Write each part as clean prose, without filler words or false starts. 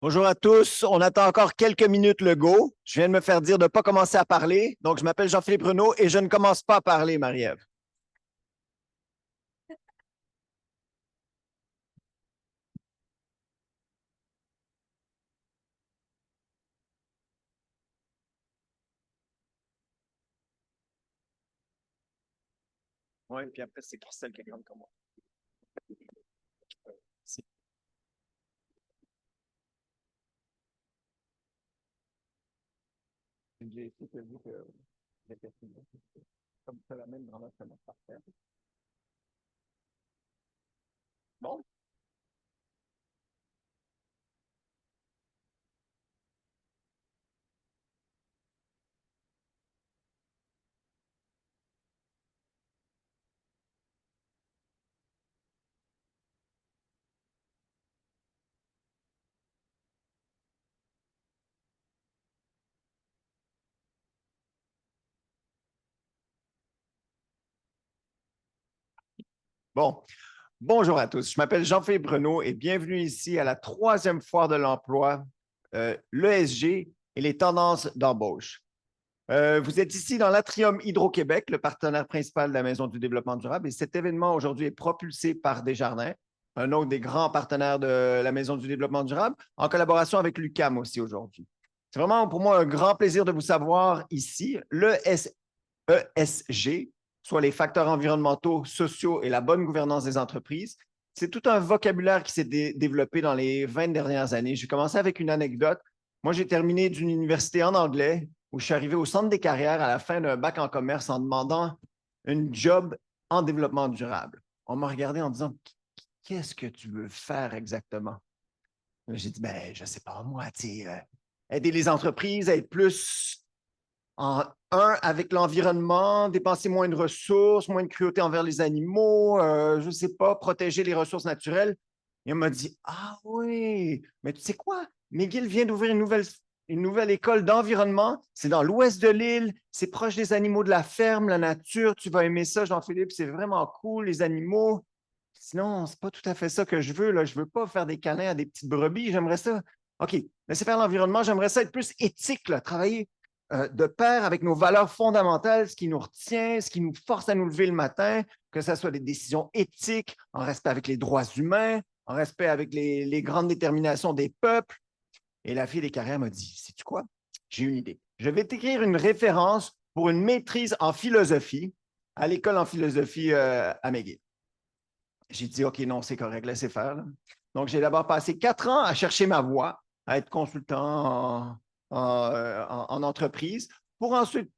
Bonjour à tous. On attend encore quelques minutes le go. Je viens de me faire dire de ne pas commencer à parler. Donc, je m'appelle Jean-Philippe Renaud et je ne commence pas à parler, Marie-Ève. Oui, puis après, c'est Christelle qui compte comme moi. J'ai essayé de vous que comme ça, la même grandeur que notre parterre. Bon, bon. Bonjour à tous. Je m'appelle Jean-Philippe Renaud et bienvenue ici à la troisième foire de l'emploi, l'ESG et les tendances d'embauche. Vous êtes ici dans l'Atrium Hydro-Québec, le partenaire principal de la Maison du développement durable. Et cet événement aujourd'hui est propulsé par Desjardins, un autre des grands partenaires de la Maison du développement durable, en collaboration avec l'UQAM aussi aujourd'hui. C'est vraiment pour moi un grand plaisir de vous savoir ici. Le ESG, soit les facteurs environnementaux, sociaux et la bonne gouvernance des entreprises, c'est tout un vocabulaire qui s'est développé dans les 20 dernières années. J'ai commencé avec une anecdote. Moi, j'ai terminé d'une université en anglais où je suis arrivé au centre des carrières à la fin d'un bac en commerce en demandant une job en développement durable. On m'a regardé en disant, qu'est-ce que tu veux faire exactement? J'ai dit, ben, je ne sais pas, moi, aider les entreprises à être plus avec l'environnement, dépenser moins de ressources, moins de cruauté envers les animaux, je ne sais pas, protéger les ressources naturelles. Et on m'a dit, ah oui, mais tu sais quoi? McGill vient d'ouvrir une nouvelle école d'environnement. C'est dans l'ouest de l'île, c'est proche des animaux de la ferme, la nature. Tu vas aimer ça, Jean-Philippe, c'est vraiment cool, les animaux. Sinon, c'est pas tout à fait ça que je veux. Là. Je veux pas faire des câlins à des petites brebis. J'aimerais ça. OK, laissez faire l'environnement. J'aimerais ça être plus éthique, là, travailler de pair avec nos valeurs fondamentales, ce qui nous retient, ce qui nous force à nous lever le matin, que ce soit des décisions éthiques, en respect avec les droits humains, en respect avec les grandes déterminations des peuples. Et la fille des carrières m'a dit, sais-tu quoi? J'ai une idée. Je vais t'écrire une référence pour une maîtrise en philosophie à l'école en philosophie à McGill. J'ai dit, OK, non, c'est correct, laissez faire. Là. Donc, j'ai d'abord passé 4 ans à chercher ma voie, à être consultant en entreprise, pour ensuite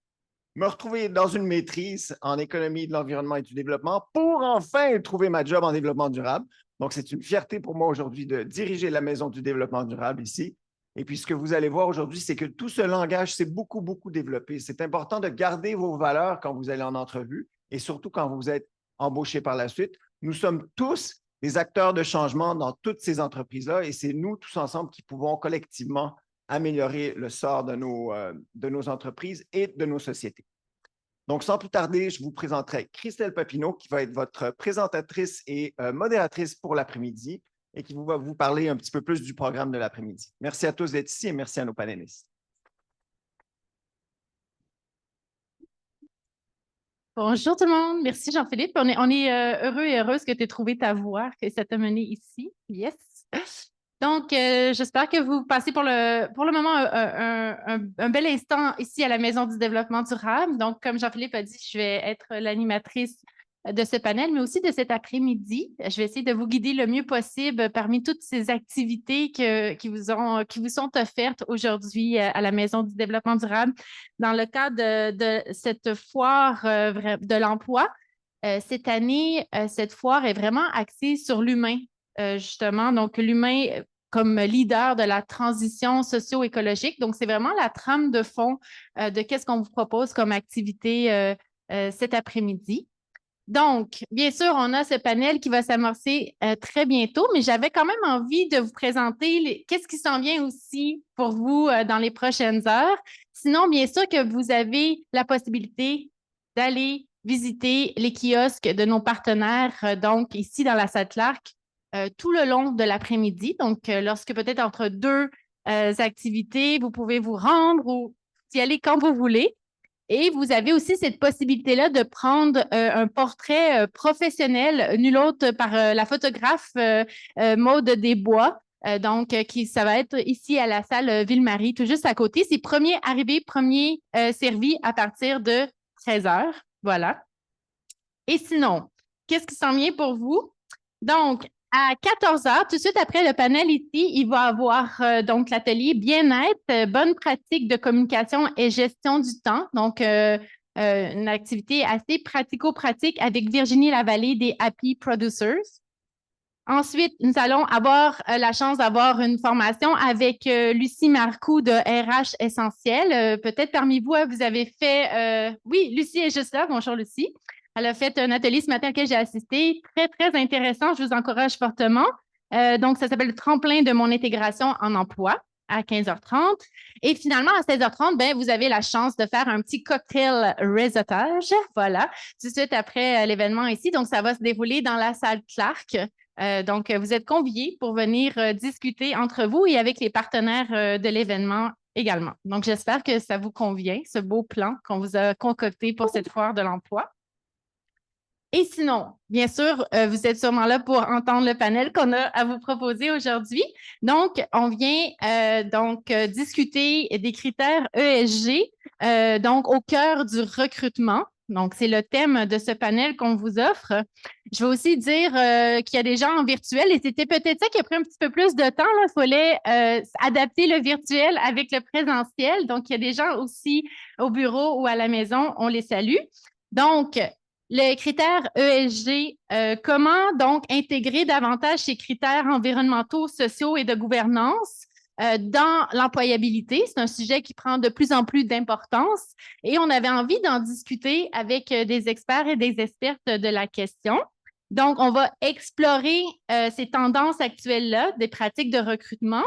me retrouver dans une maîtrise en économie de l'environnement et du développement pour enfin trouver ma job en développement durable. Donc, c'est une fierté pour moi aujourd'hui de diriger la Maison du développement durable ici. Et puis, ce que vous allez voir aujourd'hui, c'est que tout ce langage s'est beaucoup, beaucoup développé. C'est important de garder vos valeurs quand vous allez en entrevue et surtout quand vous êtes embauché par la suite. Nous sommes tous des acteurs de changement dans toutes ces entreprises-là et c'est nous tous ensemble qui pouvons collectivement améliorer le sort de nos entreprises et de nos sociétés. Donc, sans plus tarder, je vous présenterai Christelle Papineau, qui va être votre présentatrice et modératrice pour l'après-midi et qui va vous parler un petit peu plus du programme de l'après-midi. Merci à tous d'être ici et merci à nos panélistes. Bonjour tout le monde. Merci Jean-Philippe. On est heureux et heureuse que tu aies trouvé ta voie, que ça t'a mené ici. Yes. Donc, j'espère que vous passez pour le moment un bel instant ici à la Maison du développement durable. Donc, comme Jean-Philippe a dit, je vais être l'animatrice de ce panel, mais aussi de cet après-midi. Je vais essayer de vous guider le mieux possible parmi toutes ces activités qui vous sont offertes aujourd'hui à la Maison du développement durable dans le cadre de cette foire de l'emploi. Cette année, cette foire est vraiment axée sur l'humain, justement. Donc, l'humain comme leader de la transition socio-écologique. Donc, c'est vraiment la trame de fond de qu'est-ce qu'on vous propose comme activité cet après-midi. Donc, bien sûr, on a ce panel qui va s'amorcer très bientôt, mais j'avais quand même envie de vous présenter qu'est-ce qui s'en vient aussi pour vous dans les prochaines heures. Sinon, bien sûr que vous avez la possibilité d'aller visiter les kiosques de nos partenaires, donc ici dans la salle Clark, tout le long de l'après-midi. Donc, lorsque peut-être entre deux activités, vous pouvez vous rendre ou y aller quand vous voulez. Et vous avez aussi cette possibilité-là de prendre un portrait professionnel, nul autre par la photographe Maude Desbois. Ça va être ici à la salle Ville-Marie, tout juste à côté. C'est premier arrivé, premier servi à partir de 13 heures. Voilà. Et sinon, qu'est-ce qui s'en vient pour vous? Donc, à 14 heures, tout de suite après le panel ici, il va y avoir donc l'atelier bien-être, bonne pratique de communication et gestion du temps. Donc, une activité assez pratico-pratique avec Virginie Lavallée des Happy Producers. Ensuite, nous allons avoir la chance d'avoir une formation avec Lucie Marcoux de RH Essentiel. Peut-être parmi vous, vous avez fait... Oui, Lucie est juste là. Bonjour, Lucie. Elle a fait un atelier ce matin auquel j'ai assisté. Très, très intéressant. Je vous encourage fortement. Donc, ça s'appelle le tremplin de mon intégration en emploi à 15h30. Et finalement, à 16h30, ben, vous avez la chance de faire un petit cocktail réseautage. Voilà, tout de suite après l'événement ici. Donc, ça va se dérouler dans la salle Clark. Donc, vous êtes conviés pour venir discuter entre vous et avec les partenaires de l'événement également. Donc, j'espère que ça vous convient, ce beau plan qu'on vous a concocté pour cette foire de l'emploi. Et sinon, bien sûr, vous êtes sûrement là pour entendre le panel qu'on a à vous proposer aujourd'hui. Donc, on vient discuter des critères ESG, donc au cœur du recrutement. Donc, c'est le thème de ce panel qu'on vous offre. Je vais aussi dire qu'il y a des gens en virtuel et c'était peut-être ça qui a pris un petit peu plus de temps. Il fallait adapter le virtuel avec le présentiel. Donc, il y a des gens aussi au bureau ou à la maison. On les salue. Donc, les critères ESG, comment donc intégrer davantage ces critères environnementaux, sociaux et de gouvernance dans l'employabilité? C'est un sujet qui prend de plus en plus d'importance et on avait envie d'en discuter avec des experts et des expertes de la question. Donc, on va explorer ces tendances actuelles-là, des pratiques de recrutement.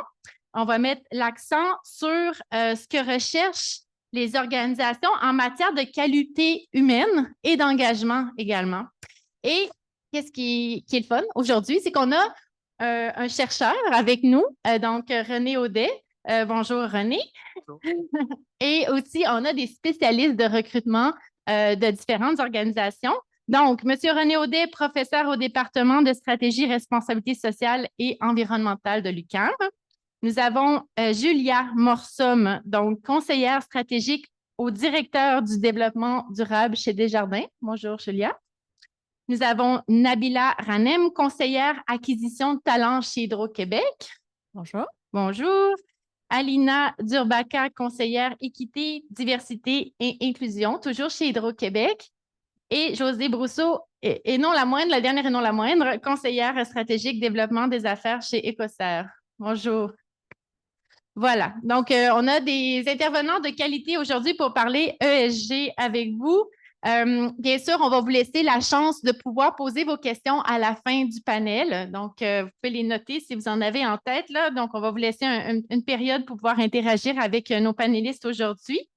On va mettre l'accent sur ce que recherchent les organisations en matière de qualité humaine et d'engagement également. Et qu'est-ce qui est le fun aujourd'hui, c'est qu'on a un chercheur avec nous, donc René Audet. Bonjour René. Bonjour. Et aussi, on a des spécialistes de recrutement de différentes organisations. Donc, M. René Audet, professeur au département de stratégie, responsabilité sociale et environnementale de l'UQAM. Nous avons Julia Morsom, donc conseillère stratégique au directeur du développement durable chez Desjardins. Bonjour, Julia. Nous avons Nabila Ranem, conseillère acquisition de talents chez Hydro-Québec. Bonjour. Bonjour. Alina Durbaka, conseillère équité, diversité et inclusion, toujours chez Hydro-Québec. Et Josée Brousseau, et non la moindre, la dernière et non la moindre, conseillère stratégique développement des affaires chez Écossaire. Bonjour. Voilà. Donc, on a des intervenants de qualité aujourd'hui pour parler ESG avec vous. Bien sûr, on va vous laisser la chance de pouvoir poser vos questions à la fin du panel. Donc, vous pouvez les noter si vous en avez en tête, là. Donc, on va vous laisser une période pour pouvoir interagir avec nos panélistes aujourd'hui.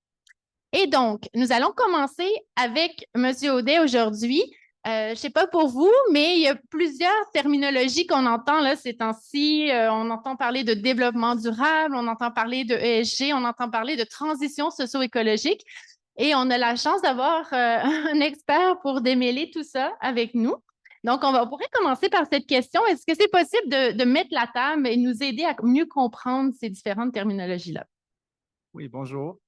Et donc, nous allons commencer avec M. Audet aujourd'hui. Je ne sais pas pour vous, mais il y a plusieurs terminologies qu'on entend là, ces temps-ci. On entend parler de développement durable, on entend parler de ESG, on entend parler de transition socio-écologique. Et on a la chance d'avoir un expert pour démêler tout ça avec nous. Donc, on pourrait commencer par cette question. Est-ce que c'est possible de mettre la table et nous aider à mieux comprendre ces différentes terminologies-là? Oui, bonjour.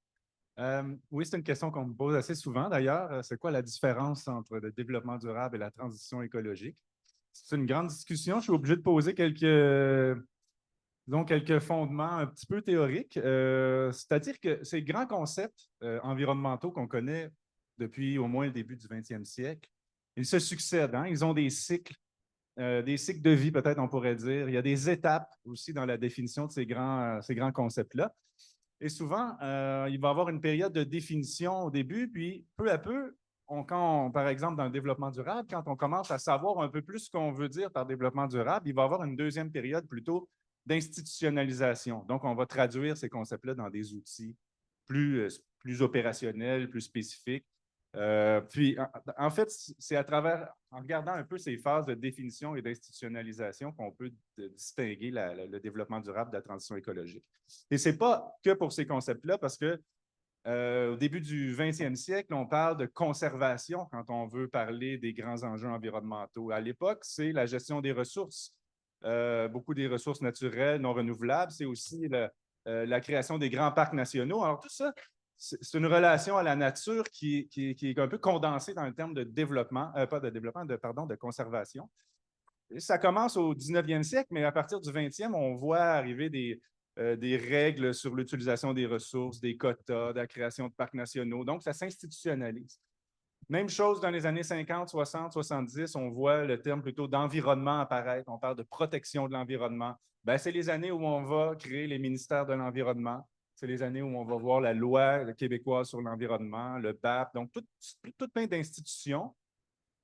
Oui, c'est une question qu'on me pose assez souvent d'ailleurs. C'est quoi la différence entre le développement durable et la transition écologique? C'est une grande discussion. Je suis obligé de poser quelques fondements un petit peu théoriques. C'est-à-dire que ces grands concepts environnementaux qu'on connaît depuis au moins le début du 20e siècle, ils se succèdent, hein? Ils ont des cycles de vie, peut-être on pourrait dire. Il y a des étapes aussi dans la définition de ces grands concepts-là. Et souvent, il va y avoir une période de définition au début, puis peu à peu, par exemple, dans le développement durable, quand on commence à savoir un peu plus ce qu'on veut dire par développement durable, il va y avoir une deuxième période plutôt d'institutionnalisation. Donc, on va traduire ces concepts-là dans des outils plus opérationnels, plus spécifiques. Puis, en fait, c'est à travers, en regardant un peu ces phases de définition et d'institutionnalisation qu'on peut distinguer le développement durable de la transition écologique. Et ce n'est pas que pour ces concepts-là, parce que au début du 20e siècle, on parle de conservation quand on veut parler des grands enjeux environnementaux. À l'époque, c'est la gestion des ressources, beaucoup des ressources naturelles non renouvelables. C'est aussi la création des grands parcs nationaux. Alors, tout ça, c'est une relation à la nature qui est un peu condensée dans le terme de développement, pas de développement, pardon, de conservation. Et ça commence au 19e siècle, mais à partir du 20e, on voit arriver des règles sur l'utilisation des ressources, des quotas, de la création de parcs nationaux. Donc, ça s'institutionnalise. Même chose dans les années 50, 60, 70, on voit le terme plutôt d'environnement apparaître. On parle de protection de l'environnement. C'est les années où on va créer les ministères de l'environnement. C'est les années où on va voir la loi québécoise sur l'environnement, le BAP. Donc, tout plein d'institutions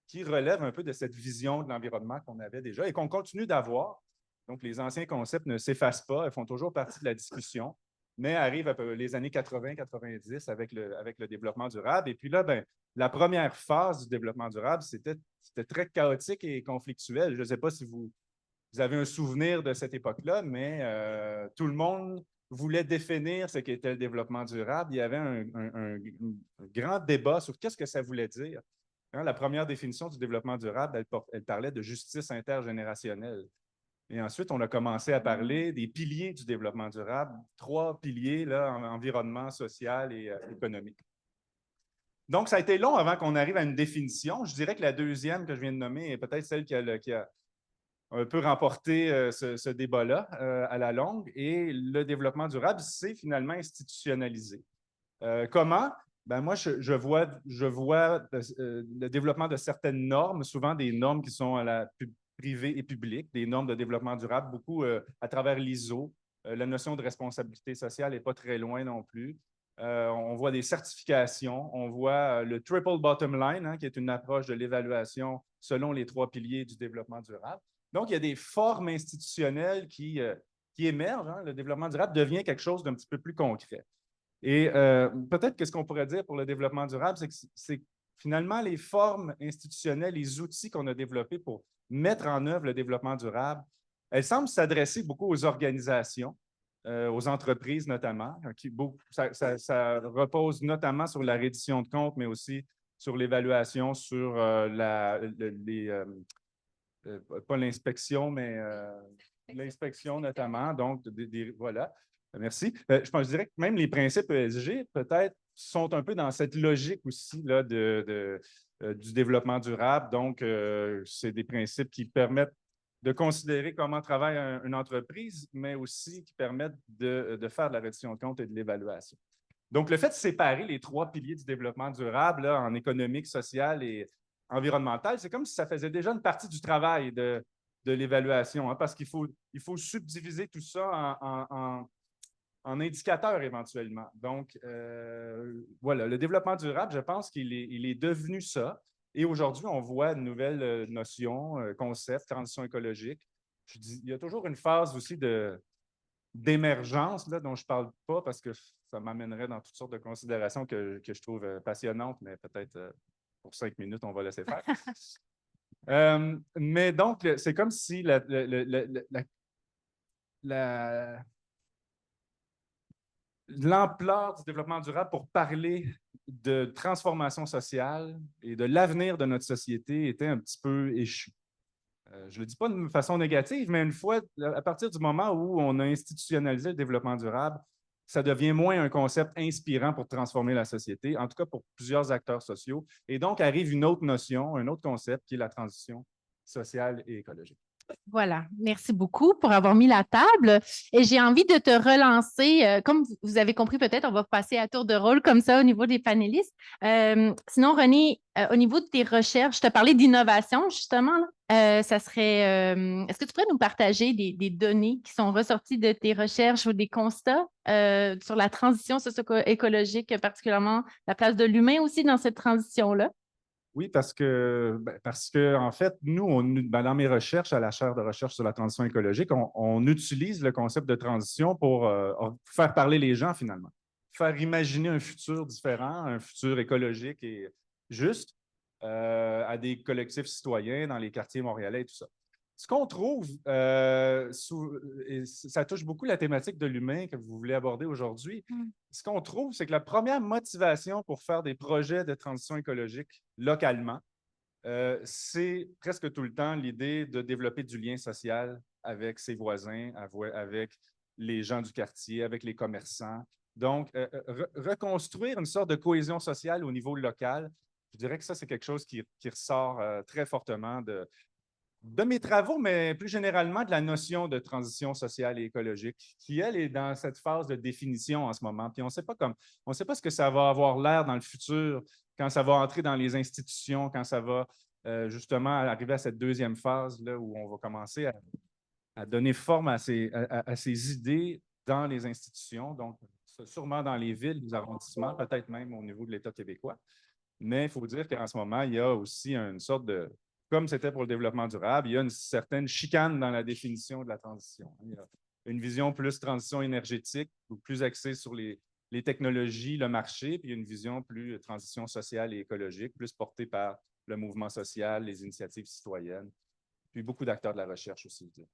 qui relèvent un peu de cette vision de l'environnement qu'on avait déjà et qu'on continue d'avoir. Donc, les anciens concepts ne s'effacent pas, ils font toujours partie de la discussion, mais arrivent les années 80-90 avec le développement durable. Et puis là, la première phase du développement durable, c'était très chaotique et conflictuel. Je ne sais pas si vous avez un souvenir de cette époque-là, mais tout le monde voulait définir ce qu'était le développement durable. Il y avait un grand débat sur qu'est-ce que ça voulait dire. La première définition du développement durable, elle parlait de justice intergénérationnelle. Et ensuite, on a commencé à parler des piliers du développement durable, 3 piliers, là, environnement, social et économique. Donc, ça a été long avant qu'on arrive à une définition. Je dirais que la deuxième que je viens de nommer est peut-être celle qui a un peu remporté ce débat-là à la longue. Et le développement durable, c'est finalement institutionnalisé. Comment? Moi, je vois le développement de certaines normes, souvent des normes qui sont à la privée et publique, des normes de développement durable, beaucoup à travers l'ISO. La notion de responsabilité sociale n'est pas très loin non plus. On voit des certifications, on voit le triple bottom line, qui est une approche de l'évaluation selon les 3 piliers du développement durable. Donc, il y a des formes institutionnelles qui émergent. Le développement durable devient quelque chose d'un petit peu plus concret. Et peut-être que ce qu'on pourrait dire pour le développement durable, c'est finalement les formes institutionnelles, les outils qu'on a développés pour mettre en œuvre le développement durable, elles semblent s'adresser beaucoup aux organisations, aux entreprises notamment. Ça repose notamment sur la reddition de comptes, mais aussi sur l'évaluation, sur pas l'inspection, mais l'inspection notamment. Donc, voilà. Merci. Je dirais que même les principes ESG, peut-être, sont un peu dans cette logique aussi là, du développement durable. Donc, c'est des principes qui permettent de considérer comment travaille une entreprise, mais aussi qui permettent de faire de la reddition de comptes et de l'évaluation. Donc, le fait de séparer les 3 piliers du développement durable là, en économique, social et environnemental, c'est comme si ça faisait déjà une partie du travail de l'évaluation, parce qu'il faut subdiviser tout ça en indicateurs éventuellement. Donc, voilà, le développement durable, je pense qu'il est devenu ça. Et aujourd'hui, on voit de nouvelles notions, concepts, transition écologique. Je dis, il y a toujours une phase aussi d'émergence là, dont je ne parle pas parce que ça m'amènerait dans toutes sortes de considérations que je trouve passionnantes, mais peut-être pour 5 minutes, on va laisser faire. Mais donc, c'est comme si l'ampleur du développement durable pour parler de transformation sociale et de l'avenir de notre société était un petit peu échue. Je ne le dis pas de façon négative, mais à partir du moment où on a institutionnalisé le développement durable, ça devient moins un concept inspirant pour transformer la société, en tout cas pour plusieurs acteurs sociaux. Et donc, arrive une autre notion, un autre concept qui est la transition sociale et écologique. Voilà, merci beaucoup pour avoir mis la table. Et j'ai envie de te relancer. Comme vous avez compris, peut-être, on va passer à tour de rôle comme ça au niveau des panélistes. Sinon, René, au niveau de tes recherches, je te parlais d'innovation, justement. Ça serait, est-ce que tu pourrais nous partager des données qui sont ressorties de tes recherches ou des constats sur la transition socio-écologique, particulièrement la place de l'humain aussi dans cette transition-là? Oui, parce que en fait, nous, dans mes recherches à la chaire de recherche sur la transition écologique, on utilise le concept de transition pour faire parler les gens finalement, faire imaginer un futur différent, un futur écologique et juste à des collectifs citoyens dans les quartiers montréalais et tout ça. Ce qu'on trouve, et ça touche beaucoup la thématique de l'humain que vous voulez aborder aujourd'hui, ce qu'on trouve, c'est que la première motivation pour faire des projets de transition écologique localement, c'est presque tout le temps l'idée de développer du lien social avec ses voisins, avec les gens du quartier, avec les commerçants. Donc, reconstruire une sorte de cohésion sociale au niveau local, je dirais que ça, c'est quelque chose qui ressort très fortement de mes travaux, mais plus généralement de la notion de transition sociale et écologique, qui, elle, est dans cette phase de définition en ce moment. Puis on ne sait pas ce que ça va avoir l'air dans le futur, quand ça va entrer dans les institutions, quand ça va justement arriver à cette deuxième phase là, où on va commencer à donner forme à ces idées dans les institutions, donc sûrement dans les villes, les arrondissements, peut-être même au niveau de l'État québécois. Mais il faut dire qu'en ce moment, il y a aussi une sorte de, comme c'était pour le développement durable, il y a une certaine chicane dans la définition de la transition. Il y a une vision plus transition énergétique, ou plus axée sur les technologies, le marché, puis une vision plus transition sociale et écologique, plus portée par le mouvement social, les initiatives citoyennes, puis beaucoup d'acteurs de la recherche aussi. Je dirais.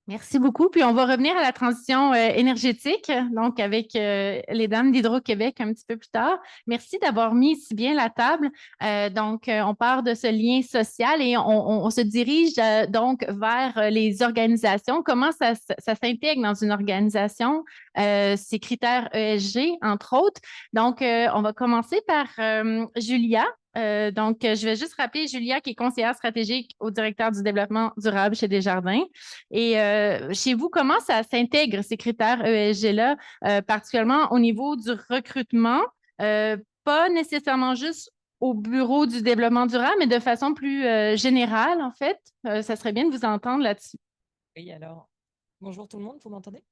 Merci beaucoup. Puis on va revenir à la transition énergétique, donc avec les dames d'Hydro-Québec un petit peu plus tard. Merci d'avoir mis si bien la table. On part de ce lien social et on se dirige donc vers les organisations. Comment ça s'intègre dans une organisation, ces critères ESG, entre autres. Donc, on va commencer par Julia. Je vais juste rappeler Julia, qui est conseillère stratégique au directeur du développement durable chez Desjardins. Et chez vous, comment ça s'intègre, ces critères ESG-là, particulièrement au niveau du recrutement, pas nécessairement juste au bureau du développement durable, mais de façon plus générale, en fait? Ça serait bien de vous entendre là-dessus. Oui, alors, bonjour tout le monde, vous m'entendez?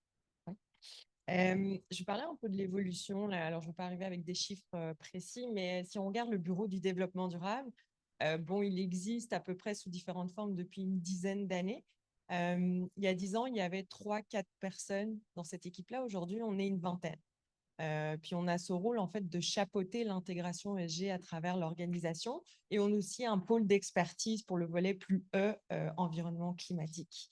Oui. Je vais parler un peu de l'évolution. Alors, je ne vais pas arriver avec des chiffres précis, mais si on regarde le bureau du développement durable, il existe à peu près sous différentes formes depuis une dizaine d'années. Il y a 10 ans, il y avait 3-4 personnes dans cette équipe-là. Aujourd'hui, on est une vingtaine. Puis on a ce rôle en fait de chapeauter l'intégration ESG à travers l'organisation et on a aussi un pôle d'expertise pour le volet plus environnement climatique.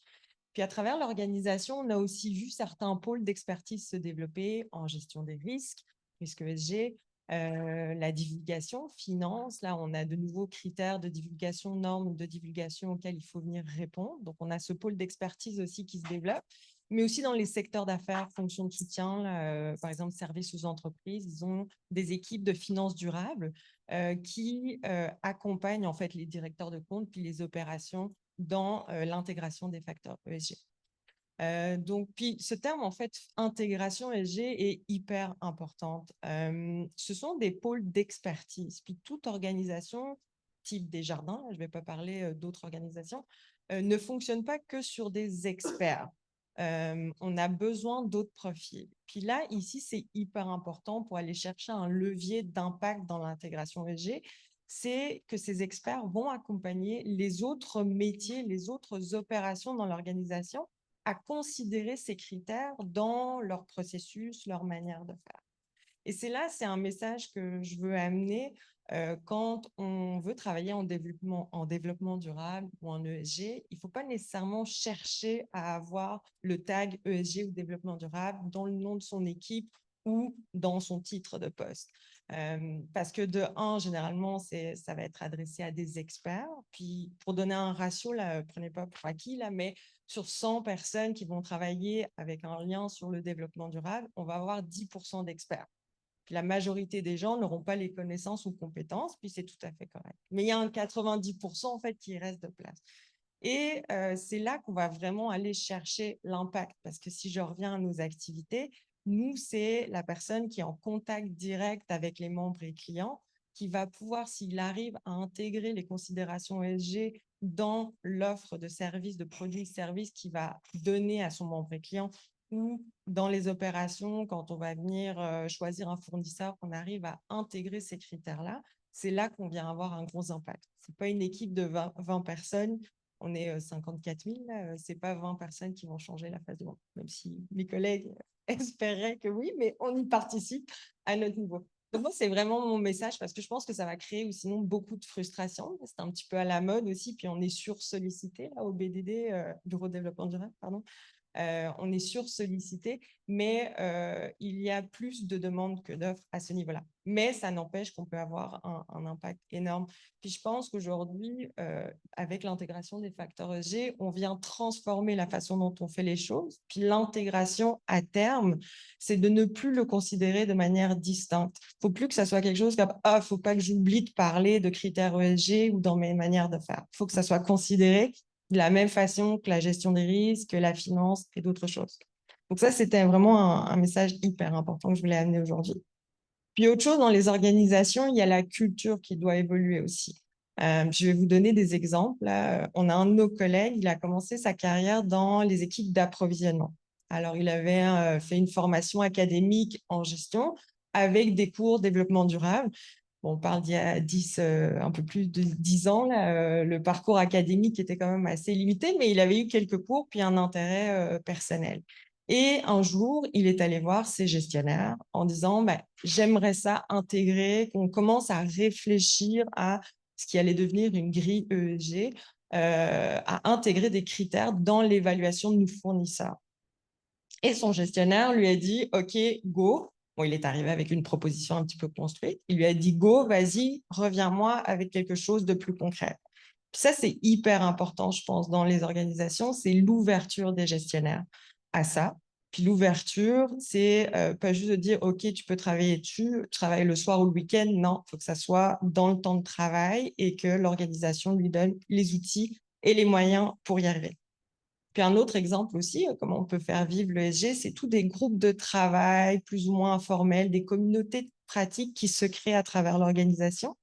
Puis à travers l'organisation, on a aussi vu certains pôles d'expertise se développer en gestion des risques ESG, la divulgation, finance. Là, on a de nouveaux critères de divulgation, normes de divulgation auxquelles il faut venir répondre. Donc, on a ce pôle d'expertise aussi qui se développe, mais aussi dans les secteurs d'affaires, fonctions de soutien, là, par exemple, services aux entreprises. Ils ont des équipes de finances durables qui accompagnent en fait les directeurs de compte puis les opérations dans l'intégration des facteurs ESG. Puis ce terme, en fait, intégration ESG est hyper importante. Ce sont des pôles d'expertise. Puis toute organisation, type Desjardins, je ne vais pas parler d'autres organisations, ne fonctionne pas que sur des experts. On a besoin d'autres profils. Puis là, ici, c'est hyper important pour aller chercher un levier d'impact dans l'intégration ESG, c'est que ces experts vont accompagner les autres métiers, les autres opérations dans l'organisation à considérer ces critères dans leur processus, leur manière de faire. Et c'est un message que je veux amener quand on veut travailler en développement durable ou en ESG. Il ne faut pas nécessairement chercher à avoir le tag ESG ou développement durable dans le nom de son équipe ou dans son titre de poste. Parce que de un, généralement, ça va être adressé à des experts. Puis, pour donner un ratio, là, prenez pas pour acquis, là, mais sur 100 personnes qui vont travailler avec un lien sur le développement durable, on va avoir 10% d'experts. Puis la majorité des gens n'auront pas les connaissances ou compétences, puis c'est tout à fait correct. Mais il y a un 90% en fait qui reste de place. Et c'est là qu'on va vraiment aller chercher l'impact. Parce que si je reviens à nos activités, nous, c'est la personne qui est en contact direct avec les membres et clients qui va pouvoir, s'il arrive à intégrer les considérations ESG dans l'offre de services, de produits et services qu'il va donner à son membre et client ou dans les opérations, quand on va venir choisir un fournisseur, qu'on arrive à intégrer ces critères-là, c'est là qu'on vient avoir un gros impact. Ce n'est pas une équipe de 20 personnes, on est 54 000, ce n'est pas 20 personnes qui vont changer la face du monde, même si mes collègues espéraient que oui, mais on y participe à notre niveau. Donc, moi, c'est vraiment mon message parce que je pense que ça va créer ou sinon beaucoup de frustration. C'est un petit peu à la mode aussi. Puis, on est sursollicité là, au BDD, Bureau de développement durable, pardon. On est sursollicité, mais il y a plus de demandes que d'offres à ce niveau-là. Mais ça n'empêche qu'on peut avoir un impact énorme. Puis je pense qu'aujourd'hui, avec l'intégration des facteurs ESG, on vient transformer la façon dont on fait les choses. Puis l'intégration à terme, c'est de ne plus le considérer de manière distincte. Il ne faut plus que ça soit quelque chose comme « Ah, il ne faut pas que j'oublie de parler de critères ESG ou dans mes manières de faire ». Il faut que ça soit considéré de la même façon que la gestion des risques, que la finance et d'autres choses. Donc ça, c'était vraiment un message hyper important que je voulais amener aujourd'hui. Puis autre chose, dans les organisations, il y a la culture qui doit évoluer aussi. Je vais vous donner des exemples. Là, on a un de nos collègues, il a commencé sa carrière dans les équipes d'approvisionnement. Alors, il avait fait une formation académique en gestion avec des cours développement durable. Bon, on parle d'il y a un peu plus de 10 ans. Là, le parcours académique était quand même assez limité, mais il avait eu quelques cours puis un intérêt personnel. Et un jour, il est allé voir ses gestionnaires en disant bah, « J'aimerais ça intégrer, qu'on commence à réfléchir à ce qui allait devenir une grille ESG, à intégrer des critères dans l'évaluation de nos fournisseurs. » Et son gestionnaire lui a dit « Ok, go ». Bon, il est arrivé avec une proposition un petit peu construite. Il lui a dit « Go, vas-y, reviens-moi avec quelque chose de plus concret ». Ça, c'est hyper important, je pense, dans les organisations, c'est l'ouverture des gestionnaires à ça. Puis l'ouverture, c'est pas juste de dire « Ok, tu peux travailler dessus, travailler le soir ou le week-end ». Non, il faut que ça soit dans le temps de travail et que l'organisation lui donne les outils et les moyens pour y arriver. Puis un autre exemple aussi, comment on peut faire vivre l'ESG, c'est tous des groupes de travail plus ou moins informels, des communautés de pratiques qui se créent à travers l'organisation.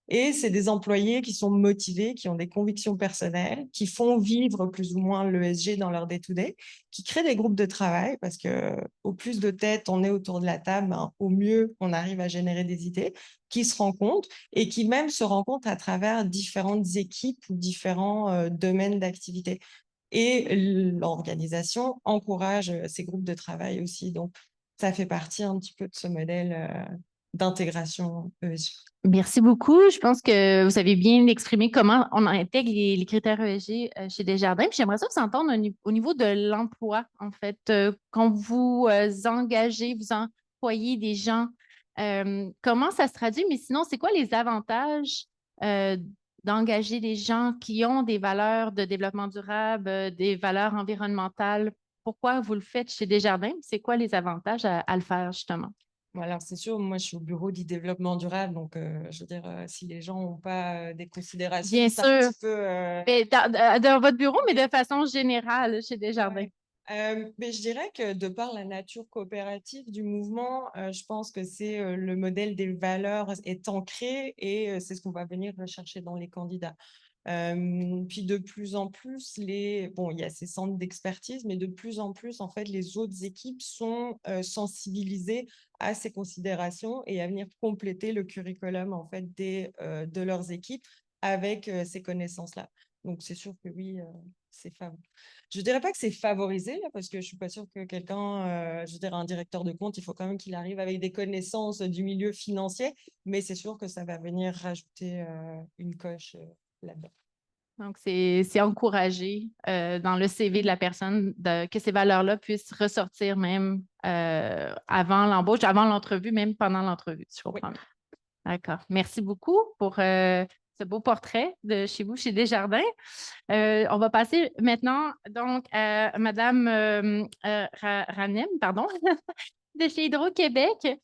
Et c'est des employés qui sont motivés, qui ont des convictions personnelles, qui font vivre plus ou moins l'ESG dans leur day-to-day, qui créent des groupes de travail parce que au plus de têtes on est autour de la table, ben, au mieux on arrive à générer des idées, qui se rencontrent et qui même se rencontrent à travers différentes équipes ou différents domaines d'activité. Et l'organisation encourage ces groupes de travail aussi. Donc, ça fait partie un petit peu de ce modèle d'intégration ESG. Merci beaucoup. Je pense que vous avez bien exprimé comment on intègre les critères ESG chez Desjardins. Puis j'aimerais ça vous entendre au niveau de l'emploi, en fait. Quand vous engagez, vous employez des gens, comment ça se traduit? Mais sinon, c'est quoi les avantages d'engager des gens qui ont des valeurs de développement durable, des valeurs environnementales? Pourquoi vous le faites chez Desjardins? C'est quoi les avantages à le faire, justement? Alors, c'est sûr, moi, je suis au bureau du développement durable. Donc, je veux dire, si les gens n'ont pas des considérations, Bien c'est un sûr. petit peu… Mais dans votre bureau, mais de façon générale chez Desjardins. Ouais. Mais je dirais que de par la nature coopérative du mouvement, je pense que c'est le modèle des valeurs est ancré et c'est ce qu'on va venir rechercher dans les candidats. Puis de plus en plus, bon, il y a ces centres d'expertise, mais de plus en plus, en fait, les autres équipes sont sensibilisées à ces considérations et à venir compléter le curriculum en fait de leurs équipes avec ces connaissances-là. Donc c'est sûr que oui, c'est favorisé. Je ne dirais pas que c'est favorisé, là, parce que je ne suis pas sûre que quelqu'un, je veux dire, un directeur de compte, il faut quand même qu'il arrive avec des connaissances du milieu financier, mais c'est sûr que ça va venir rajouter une coche là-dedans. Donc, c'est encouragé dans le CV de la personne que ces valeurs-là puissent ressortir même avant l'embauche, avant l'entrevue, même pendant l'entrevue, si je comprends bien. D'accord. Merci beaucoup pour ce beau portrait de chez vous, chez Desjardins. On va passer maintenant donc à Madame Ranem, pardon, de chez Hydro-Québec.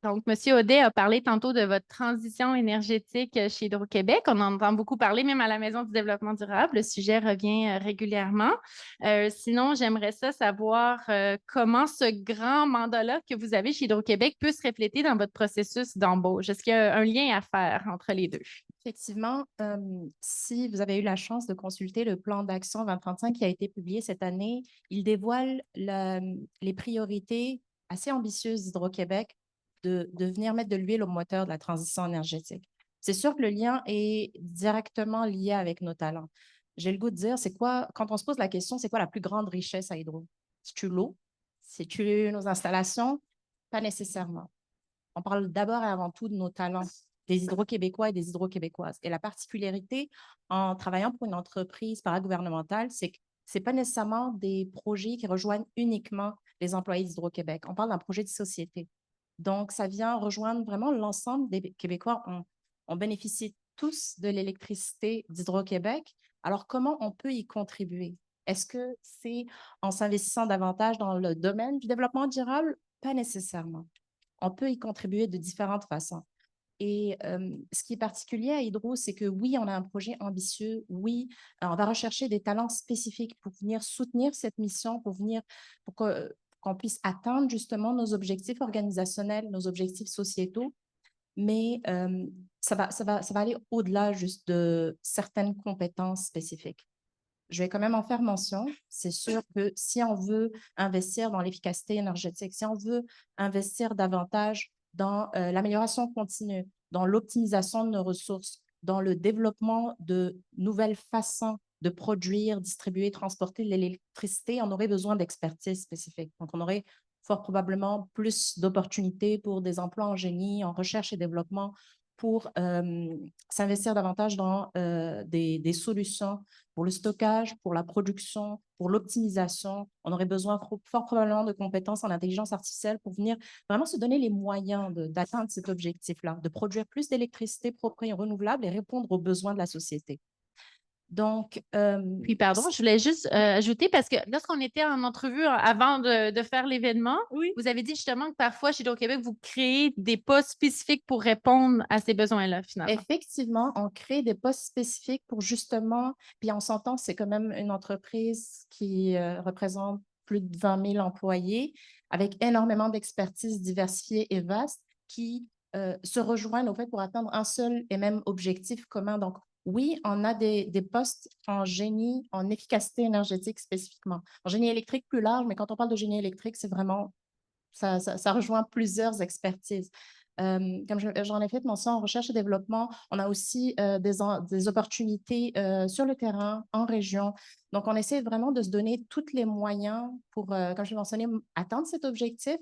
Donc, M. Audet a parlé tantôt de votre transition énergétique chez Hydro-Québec. On en entend beaucoup parler, même à la Maison du développement durable. Le sujet revient régulièrement. Sinon, j'aimerais savoir comment ce grand mandat-là que vous avez chez Hydro-Québec peut se refléter dans votre processus d'embauche. Est-ce qu'il y a un lien à faire entre les deux? Effectivement, si vous avez eu la chance de consulter le plan d'action 2035 qui a été publié cette année, il dévoile les priorités assez ambitieuses d'Hydro-Québec de venir mettre de l'huile au moteur de la transition énergétique. C'est sûr que le lien est directement lié avec nos talents. J'ai le goût de dire, c'est quoi, quand on se pose la question, c'est quoi la plus grande richesse à Hydro? C'est-tu l'eau? C'est-tu nos installations? Pas nécessairement. on parle d'abord et avant tout de nos talents, des Hydro-Québécois et des Hydro-Québécoises. Et la particularité en travaillant pour une entreprise paragouvernementale, c'est que ce n'est pas nécessairement des projets qui rejoignent uniquement les employés d'Hydro-Québec. On parle d'un projet de société. Donc, ça vient rejoindre vraiment l'ensemble des Québécois. On bénéficie tous de l'électricité d'Hydro-Québec. Alors, comment on peut y contribuer? Est-ce que c'est en s'investissant davantage dans le domaine du développement durable? Pas nécessairement. On peut y contribuer de différentes façons. Et ce qui est particulier à Hydro, c'est que oui, on a un projet ambitieux, oui, on va rechercher des talents spécifiques pour venir soutenir cette mission, pour qu'on puisse atteindre justement nos objectifs organisationnels, nos objectifs sociétaux, mais ça va aller au-delà juste de certaines compétences spécifiques. Je vais quand même en faire mention. C'est sûr que si on veut investir dans l'efficacité énergétique, si on veut investir davantage dans l'amélioration continue, dans l'optimisation de nos ressources, dans le développement de nouvelles façons de produire, distribuer, transporter l'électricité, on aurait besoin d'expertise spécifique. Donc, on aurait fort probablement plus d'opportunités pour des emplois en génie, en recherche et développement, pour s'investir davantage dans des solutions pour le stockage, pour la production, pour l'optimisation. On aurait besoin fort probablement de compétences en intelligence artificielle pour venir vraiment se donner les moyens d'atteindre cet objectif-là, de produire plus d'électricité propre et renouvelable et répondre aux besoins de la société. Donc, Puis, pardon, je voulais juste ajouter, parce que lorsqu'on était en entrevue avant de faire l'événement, oui. vous avez dit justement que parfois, chez Hydro-Québec, vous créez des postes spécifiques pour répondre à ces besoins-là, finalement. Effectivement, on crée des postes spécifiques pour justement, puis on s'entend, c'est quand même une entreprise qui représente plus de 20 000 employés, avec énormément d'expertise diversifiée et vaste, qui se rejoignent au fait pour atteindre un seul et même objectif commun. Donc, oui, on a des postes en génie, en efficacité énergétique spécifiquement. En génie électrique plus large, mais quand on parle de génie électrique, c'est vraiment, ça rejoint plusieurs expertises. Comme j'en ai fait mention en recherche et développement, on a aussi des opportunités sur le terrain, en région. Donc, on essaie vraiment de se donner tous les moyens pour, comme je l'ai mentionné, atteindre cet objectif.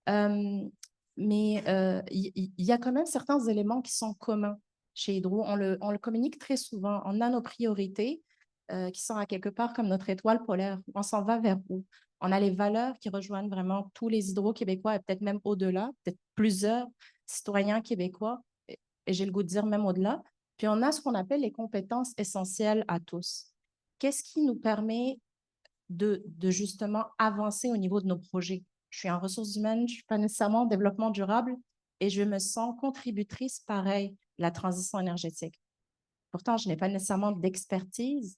Mais il y a quand même certains éléments qui sont communs chez Hydro. On le communique très souvent. On a nos priorités qui sont à quelque part comme notre étoile polaire. On s'en va vers où? On a les valeurs qui rejoignent vraiment tous les Hydro-Québécois et peut-être même au-delà, peut-être plusieurs citoyens québécois, et j'ai le goût de dire même au-delà. Puis on a ce qu'on appelle les compétences essentielles à tous. Qu'est-ce qui nous permet de justement avancer au niveau de nos projets? Je suis en ressources humaines, je ne suis pas nécessairement en développement durable et je me sens contributrice pareil de la transition énergétique. Pourtant, je n'ai pas nécessairement d'expertise,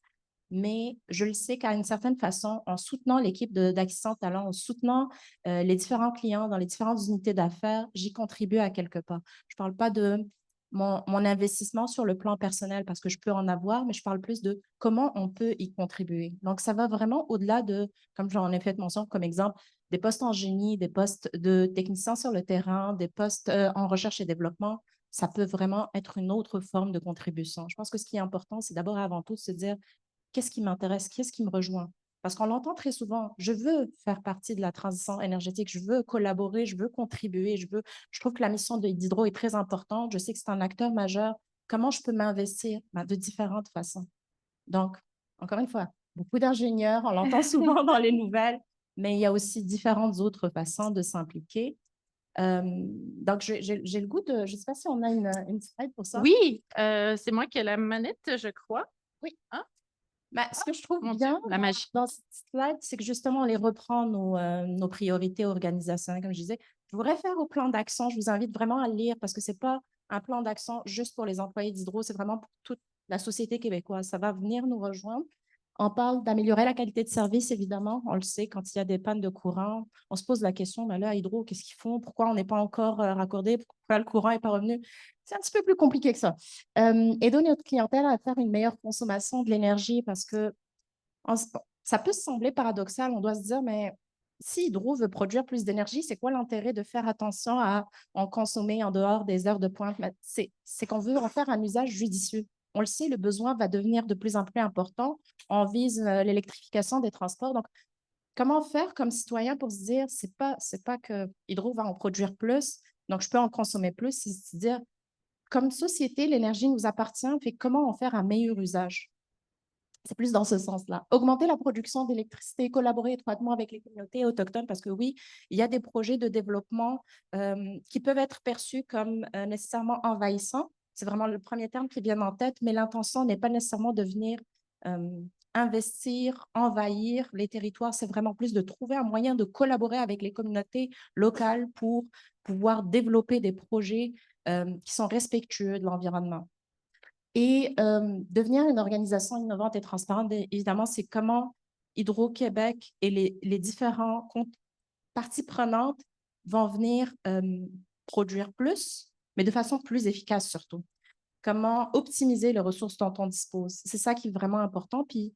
mais je le sais qu'à une certaine façon, en soutenant l'équipe d'Acquisition Talent, en soutenant les différents clients dans les différentes unités d'affaires, j'y contribue à quelque part. Je ne parle pas de mon investissement sur le plan personnel parce que je peux en avoir, mais je parle plus de comment on peut y contribuer. Donc, ça va vraiment au-delà de, comme j'en ai fait mention comme exemple, des postes en génie, des postes de techniciens sur le terrain, des postes en recherche et développement. Ça peut vraiment être une autre forme de contribution. Je pense que ce qui est important, c'est d'abord et avant tout de se dire qu'est-ce qui m'intéresse, qu'est-ce qui me rejoint. Parce qu'on l'entend très souvent, je veux faire partie de la transition énergétique, je veux collaborer, je veux contribuer, je trouve que la mission d'Hydro est très importante, je sais que c'est un acteur majeur. Comment je peux m'investir? De différentes façons. Donc, encore une fois, beaucoup d'ingénieurs, on l'entend souvent dans les nouvelles, mais il y a aussi différentes autres façons de s'impliquer. Donc, j'ai le goût de, je ne sais pas si on a une slide pour ça. Oui, c'est moi qui ai la manette, je crois. Oui. Hein? Ce que je trouve Mon bien Dieu, la magie. dans cette slide, c'est que justement, on les reprend nos priorités organisationnelles, comme je disais. Je vous réfère au plan d'action. Je vous invite vraiment à le lire parce que ce n'est pas un plan d'action juste pour les employés d'Hydro, c'est vraiment pour toute la société québécoise. Ça va venir nous rejoindre. On parle d'améliorer la qualité de service, évidemment. On le sait, quand il y a des pannes de courant, on se pose la question, mais là, à Hydro, qu'est-ce qu'ils font? Pourquoi on n'est pas encore raccordé? Pourquoi le courant n'est pas revenu? C'est un petit peu plus compliqué que ça. Aider notre clientèle à faire une meilleure consommation de l'énergie parce que ça peut sembler paradoxal. On doit se dire, mais si Hydro veut produire plus d'énergie, c'est quoi l'intérêt de faire attention à en consommer en dehors des heures de pointe? C'est qu'on veut en faire un usage judicieux. On le sait, le besoin va devenir de plus en plus important. On vise l'électrification des transports. Donc, comment faire comme citoyen pour se dire, c'est pas que Hydro va en produire plus, Donc, je peux en consommer plus, c'est dire, comme société, l'énergie nous appartient, fait comment en faire un meilleur usage? C'est plus dans ce sens-là. Augmenter la production d'électricité, collaborer étroitement avec les communautés autochtones, parce que oui, il y a des projets de développement qui peuvent être perçus comme nécessairement envahissants. C'est vraiment le premier terme qui vient en tête, mais l'intention n'est pas nécessairement de venir investir, envahir les territoires. C'est vraiment plus de trouver un moyen de collaborer avec les communautés locales pour pouvoir développer des projets qui sont respectueux de l'environnement. Et devenir une organisation innovante et transparente, évidemment, c'est comment Hydro-Québec et les différentes parties prenantes vont venir produire plus, mais de façon plus efficace surtout. Comment optimiser les ressources dont on dispose. C'est ça qui est vraiment important. Puis,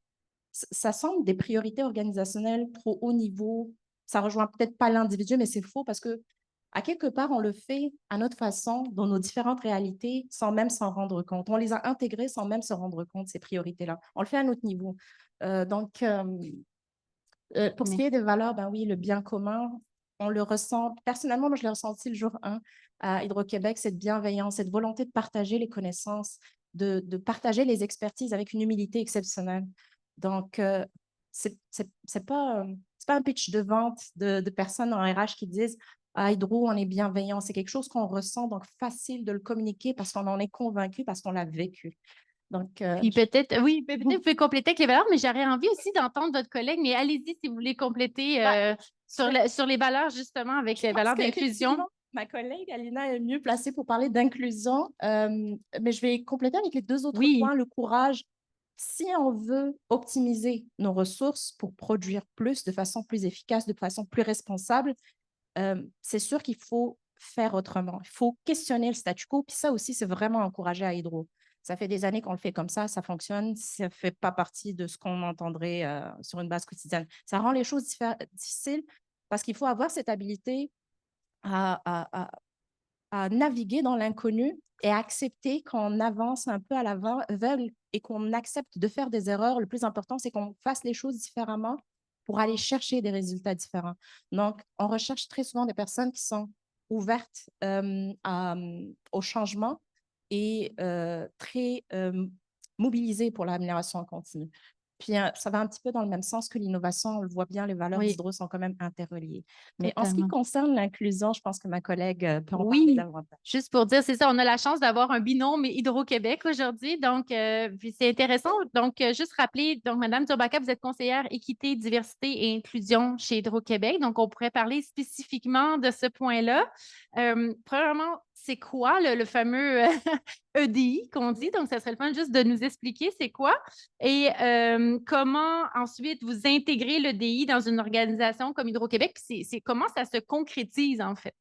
ça semble des priorités organisationnelles trop haut niveau. Ça rejoint peut-être pas l'individu, mais c'est faux parce que à quelque part, on le fait à notre façon, dans nos différentes réalités, sans même s'en rendre compte. On les a intégrées sans même se rendre compte, ces priorités-là. On le fait à notre niveau. Pour ce qui est des valeurs, ben oui, le bien commun, on le ressent. Personnellement, moi, je l'ai ressenti le jour 1 à Hydro-Québec, cette bienveillance, cette volonté de partager les connaissances, de partager les expertises avec une humilité exceptionnelle. Donc, c'est pas un pitch de vente de personnes en RH qui disent à Hydro, on est bienveillant. C'est quelque chose qu'on ressent, donc facile de le communiquer parce qu'on en est convaincu, parce qu'on l'a vécu. Donc, Puis peut-être, oui, peut-être vous pouvez compléter avec les valeurs, mais j'aurais envie aussi d'entendre votre collègue, mais allez-y si vous voulez compléter sur les valeurs, justement, avec les valeurs d'inclusion. Ma collègue Alina est mieux placée pour parler d'inclusion, mais je vais compléter avec les deux autres points, le courage. Si on veut optimiser nos ressources pour produire plus de façon plus efficace, de façon plus responsable, c'est sûr qu'il faut faire autrement. Il faut questionner le statu quo, puis ça aussi, c'est vraiment encouragé à Hydro. Ça fait des années qu'on le fait comme ça fonctionne, ça ne fait pas partie de ce qu'on entendrait sur une base quotidienne. Ça rend les choses difficiles parce qu'il faut avoir cette habilité à naviguer dans l'inconnu et accepter qu'on avance un peu à l'aveugle et qu'on accepte de faire des erreurs. Le plus important, c'est qu'on fasse les choses différemment pour aller chercher des résultats différents. Donc, on recherche très souvent des personnes qui sont ouvertes au changement et très mobilisées pour l'amélioration continue. Puis, ça va un petit peu dans le même sens que l'innovation. On le voit bien, les valeurs d'Hydro sont quand même interreliées. Mais en ce qui concerne l'inclusion, je pense que ma collègue peut en parler davantage. Juste pour dire, c'est ça, on a la chance d'avoir un binôme Hydro-Québec aujourd'hui. Donc, c'est intéressant. Donc, juste rappeler, donc, Mme Turbaka, vous êtes conseillère équité, diversité et inclusion chez Hydro-Québec. Donc, on pourrait parler spécifiquement de ce point-là. Premièrement, c'est quoi le fameux EDI qu'on dit? Donc, ça serait le fun juste de nous expliquer c'est quoi et comment ensuite vous intégrez l'EDI dans une organisation comme Hydro-Québec. C'est comment ça se concrétise en fait?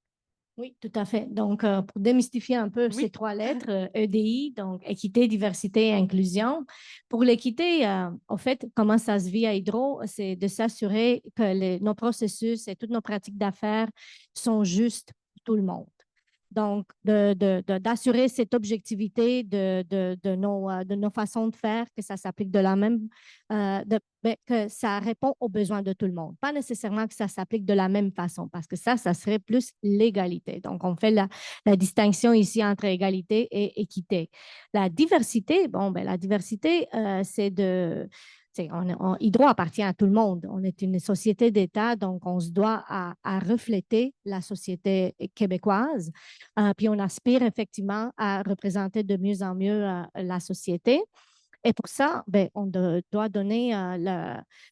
Oui, tout à fait. Donc, pour démystifier un peu ces trois lettres, EDI, donc équité, diversité et inclusion. Pour l'équité, en fait, comment ça se vit à Hydro, c'est de s'assurer que nos processus et toutes nos pratiques d'affaires sont justes pour tout le monde. Donc, d'assurer cette objectivité de nos façons de faire, que ça s'applique de la même, que ça répond aux besoins de tout le monde. Pas nécessairement que ça s'applique de la même façon, parce que ça serait plus l'égalité. Donc, on fait la distinction ici entre égalité et équité. La diversité, la diversité, c'est de... Hydro appartient à tout le monde. On est une société d'État, donc on se doit à refléter la société québécoise. Puis on aspire effectivement à représenter de mieux en mieux la société. Et pour ça, on doit donner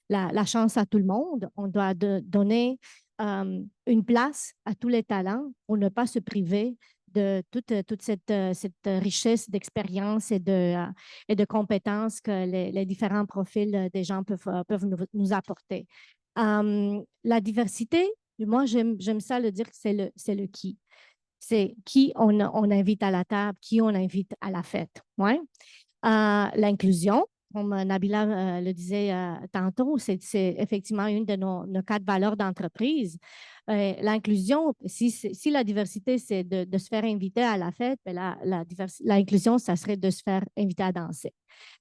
la chance à tout le monde. On doit donner une place à tous les talents pour ne pas se priver de toute cette richesse d'expérience et de compétences que les différents profils des gens peuvent nous apporter. La diversité, moi, j'aime ça le dire que c'est le qui. C'est qui on invite à la table, qui on invite à la fête. Ouais. L'inclusion, comme Nabila le disait tantôt, c'est effectivement une de nos 4 valeurs d'entreprise. L'inclusion, si la diversité, c'est de se faire inviter à la fête, l'inclusion, ça serait de se faire inviter à danser.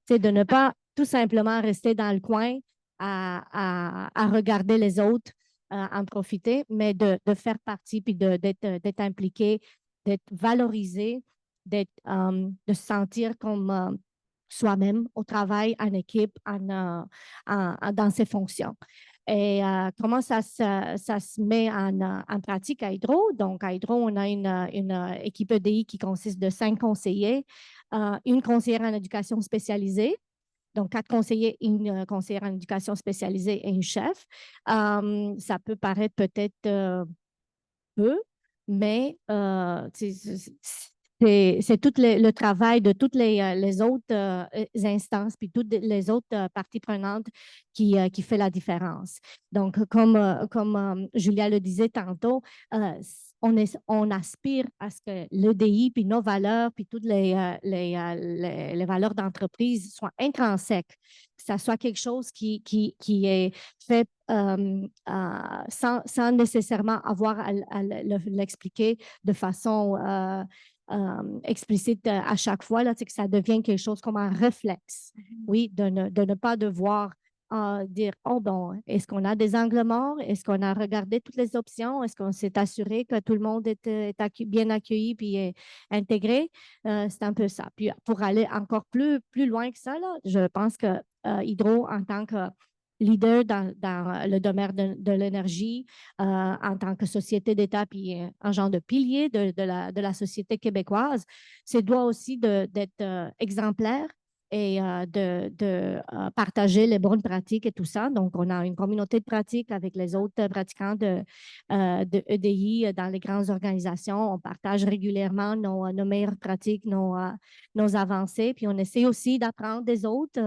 C'est de ne pas tout simplement rester dans le coin à regarder les autres en profiter, mais de faire partie, puis d'être impliqué, d'être valorisé, de se sentir comme soi-même au travail, en équipe, dans ses fonctions. Et comment ça se met en pratique à Hydro? Donc, à Hydro, on a une équipe EDI qui consiste de 5 conseillers, une conseillère en éducation spécialisée, donc 4 conseillers, une conseillère en éducation spécialisée et une chef. Ça peut paraître peut-être peu, mais c'est tout le travail de toutes les autres instances puis toutes les autres parties prenantes qui fait la différence. Donc, comme Julia le disait tantôt, on aspire à ce que l'EDI puis nos valeurs puis toutes les valeurs d'entreprise soient intrinsèques, que ça soit quelque chose qui est fait sans nécessairement avoir à l'expliquer de façon explicite à chaque fois, là, que ça devient quelque chose comme un réflexe, oui, de ne pas devoir dire, oh bon, est-ce qu'on a des angles morts? Est-ce qu'on a regardé toutes les options? Est-ce qu'on s'est assuré que tout le monde est bien accueilli puis est intégré? C'est un peu ça. Puis pour aller encore plus loin que ça, là, je pense que Hydro, en tant que leader dans le domaine de l'énergie, en tant que société d'État, puis un genre de pilier de la société québécoise, c'est doit aussi d'être exemplaire et de partager les bonnes pratiques et tout ça. Donc, on a une communauté de pratiques avec les autres pratiquants de EDI dans les grandes organisations. On partage régulièrement nos meilleures pratiques, nos avancées, puis on essaie aussi d'apprendre des autres.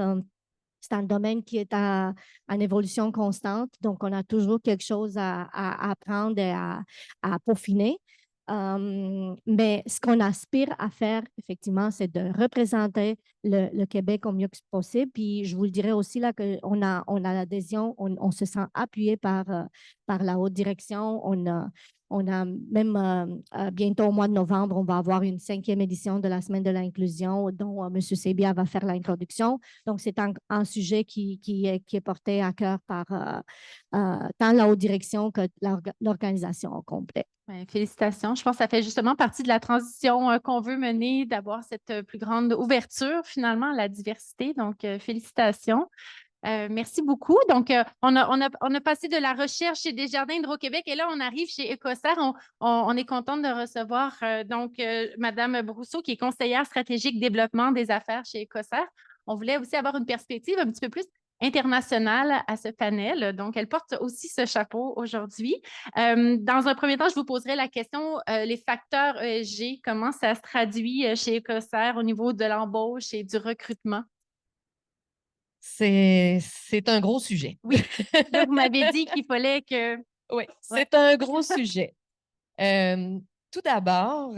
C'est un domaine qui est en évolution constante, donc on a toujours quelque chose à apprendre et à peaufiner. Mais ce qu'on aspire à faire, effectivement, c'est de représenter le Québec au mieux que possible. Puis je vous le dirais aussi là qu'on a l'adhésion, on se sent appuyé par la haute direction. On a même bientôt au mois de novembre, on va avoir une 5e édition de la Semaine de l'inclusion dont M. Sebia va faire l'introduction. Donc, c'est un sujet qui est porté à cœur par tant la haute direction que l'organisation au complet. Bien, félicitations. Je pense que ça fait justement partie de la transition qu'on veut mener, d'avoir cette plus grande ouverture finalement à la diversité. Donc, félicitations. Merci beaucoup. Donc, on a passé de la recherche chez Desjardins Hydro-Québec et là, on arrive chez Écossaire. On est contente de recevoir Mme Brousseau, qui est conseillère stratégique développement des affaires chez Écossaire. On voulait aussi avoir une perspective un petit peu plus internationale à ce panel. Donc, elle porte aussi ce chapeau aujourd'hui. Dans un premier temps, je vous poserai la question, les facteurs ESG, comment ça se traduit chez Écossaire au niveau de l'embauche et du recrutement? C'est un gros sujet. Oui, là, vous m'avez dit qu'il fallait que… Oui, c'est un gros sujet. Tout d'abord,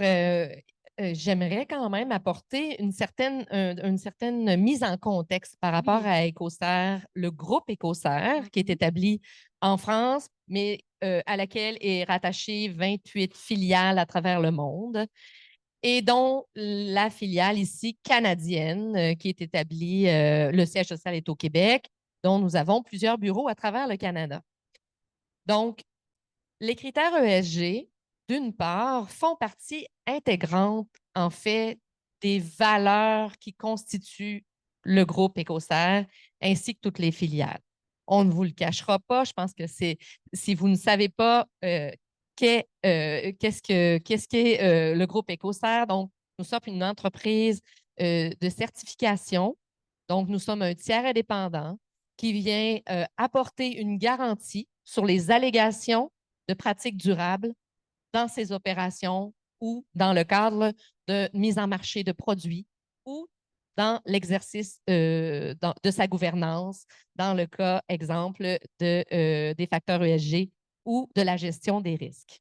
j'aimerais quand même apporter une certaine mise en contexte par rapport à Écossaire, le groupe Écossaire, qui est établi en France, mais à laquelle est rattaché 28 filiales à travers le monde, et dont la filiale ici canadienne, qui est établie, le siège social est au Québec, dont nous avons plusieurs bureaux à travers le Canada. Donc, les critères ESG, d'une part, font partie intégrante, en fait, des valeurs qui constituent le groupe Écossaire ainsi que toutes les filiales. On ne vous le cachera pas, je pense que si vous ne savez pas qu'est-ce qu'est le groupe Écossaire. Donc, nous sommes une entreprise de certification. Donc, nous sommes un tiers indépendant qui vient apporter une garantie sur les allégations de pratiques durables dans ses opérations ou dans le cadre de mise en marché de produits ou dans l'exercice de sa gouvernance, dans le cas, exemple, des facteurs ESG ou de la gestion des risques.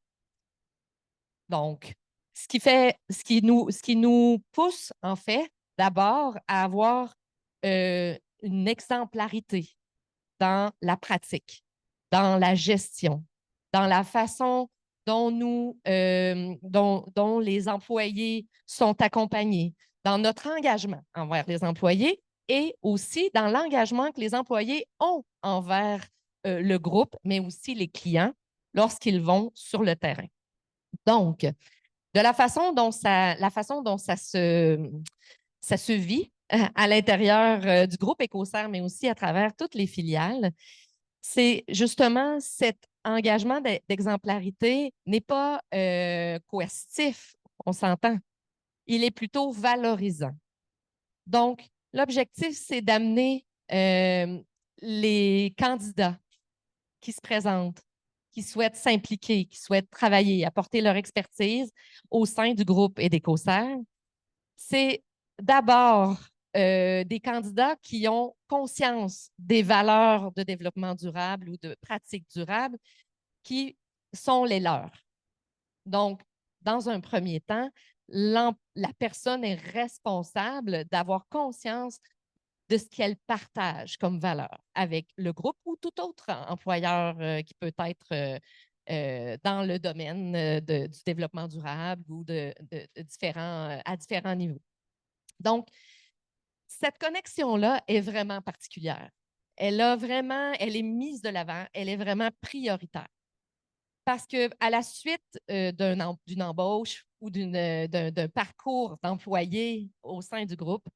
Donc, ce qui nous pousse, en fait, d'abord à avoir une exemplarité dans la pratique, dans la gestion, dans la façon dont dont les employés sont accompagnés, dans notre engagement envers les employés et aussi dans l'engagement que les employés ont envers le groupe, mais aussi les clients lorsqu'ils vont sur le terrain. Donc, de la façon dont ça se vit à l'intérieur du groupe Écossaire, mais aussi à travers toutes les filiales, c'est justement cet engagement d'exemplarité n'est pas coercitif, on s'entend. Il est plutôt valorisant. Donc, l'objectif, c'est d'amener les candidats qui se présentent, qui souhaitent s'impliquer, qui souhaitent travailler, apporter leur expertise au sein du groupe et d'Écossaire. C'est d'abord des candidats qui ont conscience des valeurs de développement durable ou de pratiques durables qui sont les leurs. Donc, dans un premier temps, la personne est responsable d'avoir conscience de ce qu'elle partage comme valeur avec le groupe ou tout autre employeur qui peut être dans le domaine du développement durable ou à différents niveaux. Donc, cette connexion-là est vraiment particulière. Elle est mise de l'avant, elle est vraiment prioritaire. Parce qu'à la suite d'une embauche ou d'un parcours d'employé au sein du groupe,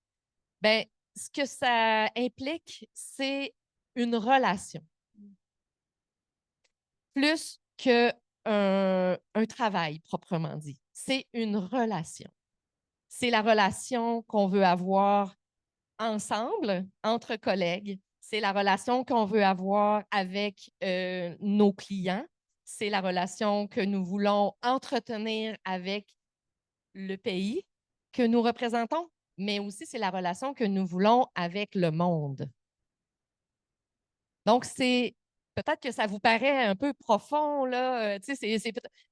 ben, ce que ça implique, c'est une relation. Plus qu'un travail proprement dit. C'est une relation. C'est la relation qu'on veut avoir ensemble, entre collègues. C'est la relation qu'on veut avoir avec nos clients. C'est la relation que nous voulons entretenir avec le pays que nous représentons, mais aussi c'est la relation que nous voulons avec le monde. Donc, peut-être que ça vous paraît un peu profond, là,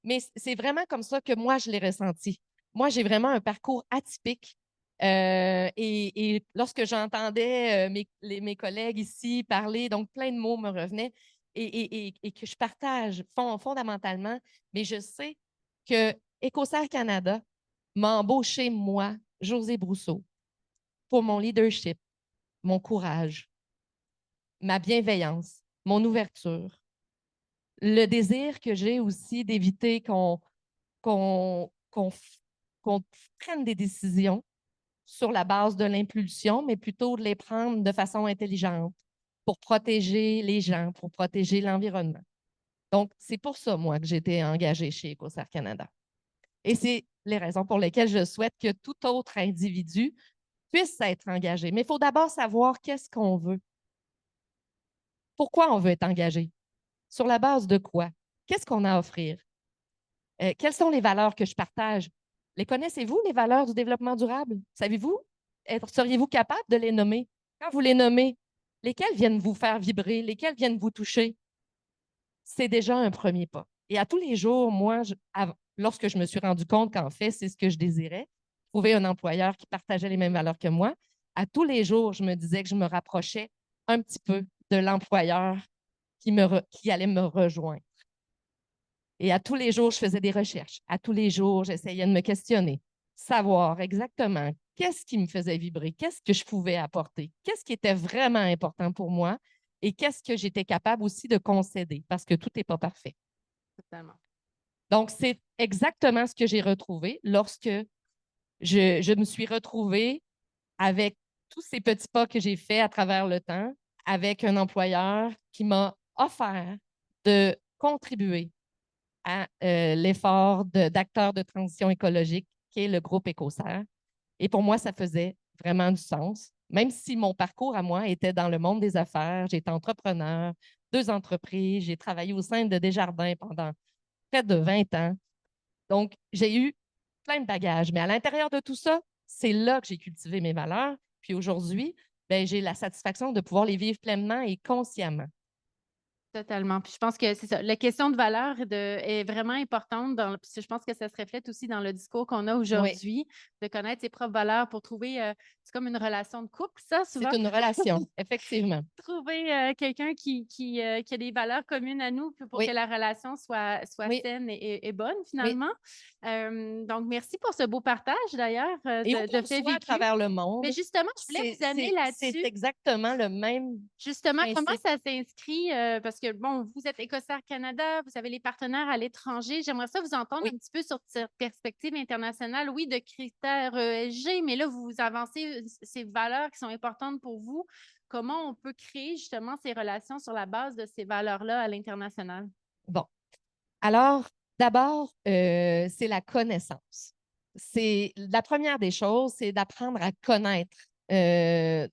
mais c'est vraiment comme ça que moi, je l'ai ressenti. Moi, j'ai vraiment un parcours atypique. Et lorsque j'entendais mes collègues ici parler, donc plein de mots me revenaient et que je partage fondamentalement, mais je sais que Écossaire Canada m'a embauché, moi, Josée Brousseau, pour mon leadership, mon courage, ma bienveillance, mon ouverture, le désir que j'ai aussi d'éviter qu'on prenne des décisions sur la base de l'impulsion, mais plutôt de les prendre de façon intelligente pour protéger les gens, pour protéger l'environnement. Donc, c'est pour ça, moi, que j'ai été engagée chez Écossaire Canada. Et c'est les raisons pour lesquelles je souhaite que tout autre individu puisse être engagé. Mais il faut d'abord savoir qu'est-ce qu'on veut. Pourquoi on veut être engagé? Sur la base de quoi? Qu'est-ce qu'on a à offrir? Quelles sont les valeurs que je partage? Les connaissez-vous, les valeurs du développement durable? Savez-vous? Seriez-vous capable de les nommer? Quand vous les nommez, lesquelles viennent vous faire vibrer? Lesquelles viennent vous toucher? C'est déjà un premier pas. Et à tous les jours, moi, lorsque je me suis rendu compte qu'en fait, c'est ce que je désirais, trouver un employeur qui partageait les mêmes valeurs que moi, à tous les jours, je me disais que je me rapprochais un petit peu de l'employeur qui allait me rejoindre. Et à tous les jours, je faisais des recherches. À tous les jours, j'essayais de me questionner, savoir exactement qu'est-ce qui me faisait vibrer, qu'est-ce que je pouvais apporter, qu'est-ce qui était vraiment important pour moi et qu'est-ce que j'étais capable aussi de concéder parce que tout n'est pas parfait. Totalement. Donc, c'est exactement ce que j'ai retrouvé lorsque je me suis retrouvée avec tous ces petits pas que j'ai faits à travers le temps, avec un employeur qui m'a offert de contribuer à l'effort d'acteurs de transition écologique qui est le groupe Écossaire. Et pour moi, ça faisait vraiment du sens. Même si mon parcours à moi était dans le monde des affaires, j'étais entrepreneur, 2 entreprises, j'ai travaillé au sein de Desjardins pendant près de 20 ans. Donc, j'ai eu plein de bagages. Mais à l'intérieur de tout ça, c'est là que j'ai cultivé mes valeurs. Puis aujourd'hui, ben, j'ai la satisfaction de pouvoir les vivre pleinement et consciemment. Totalement. Puis je pense que c'est ça. La question de valeur est vraiment importante. Puis je pense que ça se reflète aussi dans le discours qu'on a aujourd'hui, de connaître ses propres valeurs pour trouver, c'est comme une relation de couple, ça, souvent. C'est une relation, effectivement. Trouver quelqu'un qui a des valeurs communes à nous pour que la relation soit saine et bonne, finalement. Donc, merci pour ce beau partage, d'ailleurs, de fait vécu à travers le monde. Mais justement, je voulais vous amener là-dessus. C'est exactement le même Justement, principe. comment ça s'inscrit, parce que, bon, vous êtes Écossaire Canada, vous avez les partenaires à l'étranger. J'aimerais ça vous entendre Oui. un petit peu sur cette perspective internationale, oui, de critères ESG, mais là, vous avancez ces valeurs qui sont importantes pour vous. Comment on peut créer justement ces relations sur la base de ces valeurs-là à l'international? Bon. Alors, d'abord, c'est la connaissance. C'est la première des choses, c'est d'apprendre à connaître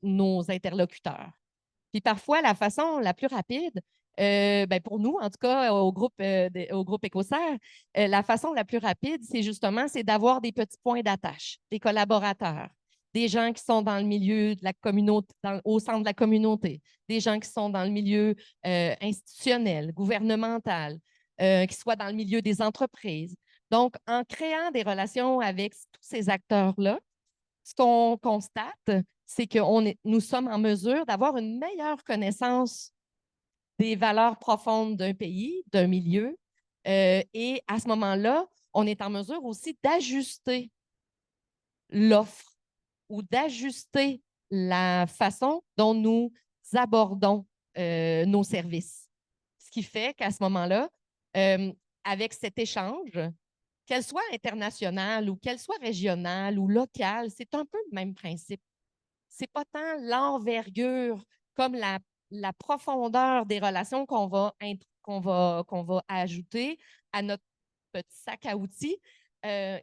nos interlocuteurs. Puis parfois, la façon la plus rapide, ben pour nous, en tout cas, au groupe Écossaire, la façon la plus rapide, c'est d'avoir des petits points d'attache, des collaborateurs, des gens qui sont dans le milieu de la communauté, au centre de la communauté, des gens qui sont dans le milieu institutionnel, gouvernemental, qui soient dans le milieu des entreprises. Donc, en créant des relations avec tous ces acteurs-là, ce qu'on constate, c'est que nous sommes en mesure d'avoir une meilleure connaissance des valeurs profondes d'un pays, d'un milieu. Et à ce moment-là, on est en mesure aussi d'ajuster l'offre ou d'ajuster la façon dont nous abordons nos services. Ce qui fait qu'à ce moment-là, avec cet échange, qu'elle soit internationale ou qu'elle soit régionale ou locale, c'est un peu le même principe. Ce n'est pas tant l'envergure comme la profondeur des relations qu'on va ajouter à notre petit sac à outils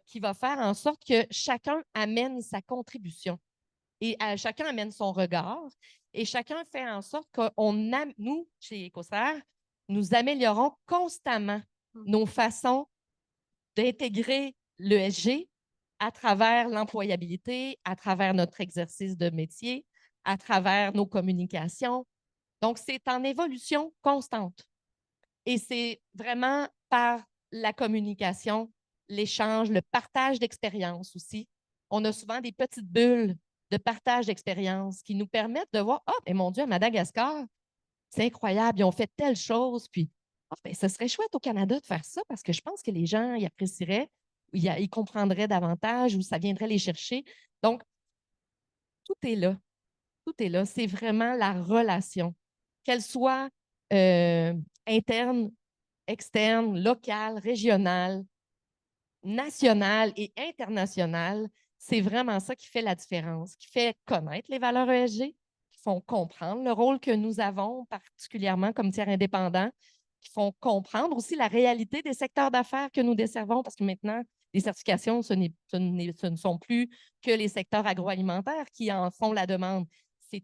qui va faire en sorte que chacun amène sa contribution et chacun amène son regard et chacun fait en sorte que nous, chez Écossaire, nous améliorons constamment nos façons d'intégrer l'ESG à travers l'employabilité, à travers notre exercice de métier, à travers nos communications. Donc, c'est en évolution constante. Et c'est vraiment par la communication, l'échange, le partage d'expériences aussi. On a souvent des petites bulles de partage d'expériences qui nous permettent de voir, « Ah, mais mon Dieu, à Madagascar, c'est incroyable, ils ont fait telle chose, puis ben, ce serait chouette au Canada de faire ça parce que je pense que les gens y apprécieraient, ils comprendraient davantage ou ça viendrait les chercher. » Donc, tout est là. Tout est là. C'est vraiment la relation, qu'elle soit interne, externe, locale, régionale, nationale et internationale. C'est vraiment ça qui fait la différence, qui fait connaître les valeurs ESG, qui font comprendre le rôle que nous avons, particulièrement comme tiers indépendant, qui font comprendre aussi la réalité des secteurs d'affaires que nous desservons, parce que maintenant, les certifications, ce ne sont plus que les secteurs agroalimentaires qui en font la demande.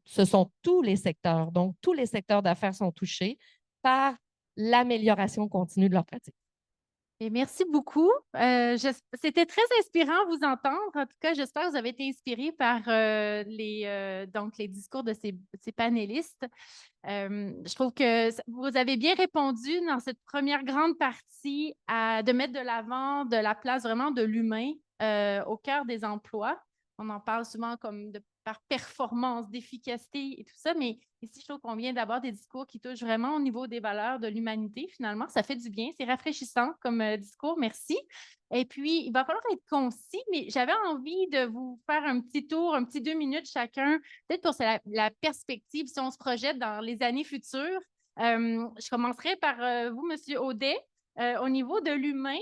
Ce sont tous les secteurs. Donc, tous les secteurs d'affaires sont touchés par l'amélioration continue de leur pratique. Et merci beaucoup. C'était très inspirant à vous entendre. En tout cas, j'espère que vous avez été inspirés par donc les discours de ces panélistes. Je trouve que vous avez bien répondu dans cette première grande partie de mettre de l'avant de la place vraiment de l'humain au cœur des emplois. On en parle souvent comme par performance, d'efficacité et tout ça, mais ici, je trouve qu'on vient d'avoir des discours qui touchent vraiment au niveau des valeurs de l'humanité, finalement. Ça fait du bien, c'est rafraîchissant comme discours, merci. Et puis, il va falloir être concis, mais j'avais envie de vous faire un petit tour, un petit 2 minutes chacun, peut-être pour la perspective, si on se projette dans les années futures. Je commencerai par vous, M. Audet. Au niveau de l'humain,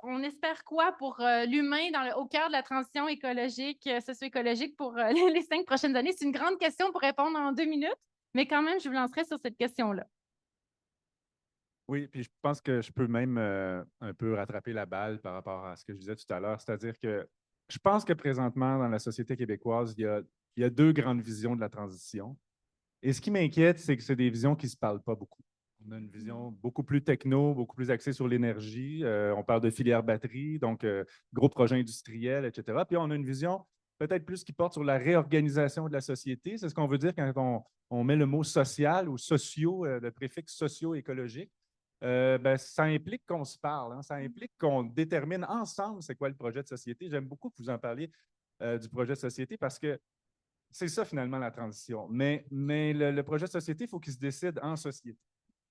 on espère quoi pour l'humain au cœur de la transition écologique, socio-écologique pour les 5 prochaines années? C'est une grande question pour répondre en 2 minutes, mais quand même, je vous lancerai sur cette question-là. Oui, puis je pense que je peux même un peu rattraper la balle par rapport à ce que je disais tout à l'heure, c'est-à-dire que je pense que présentement, dans la société québécoise, il y a deux grandes visions de la transition. Et ce qui m'inquiète, c'est que c'est des visions qui ne se parlent pas beaucoup. On a une vision beaucoup plus techno, beaucoup plus axée sur l'énergie. On parle de filière batterie, donc gros projets industriels, etc. Puis on a une vision peut-être plus qui porte sur la réorganisation de la société. C'est ce qu'on veut dire quand on met le mot social ou socio, le préfixe socio-écologique. Ben, ça implique qu'on se parle, hein. Ça implique qu'on détermine ensemble c'est quoi le projet de société. J'aime beaucoup que vous en parliez du projet de société parce que c'est ça finalement la transition. Mais le projet de société, il faut qu'il se décide en société.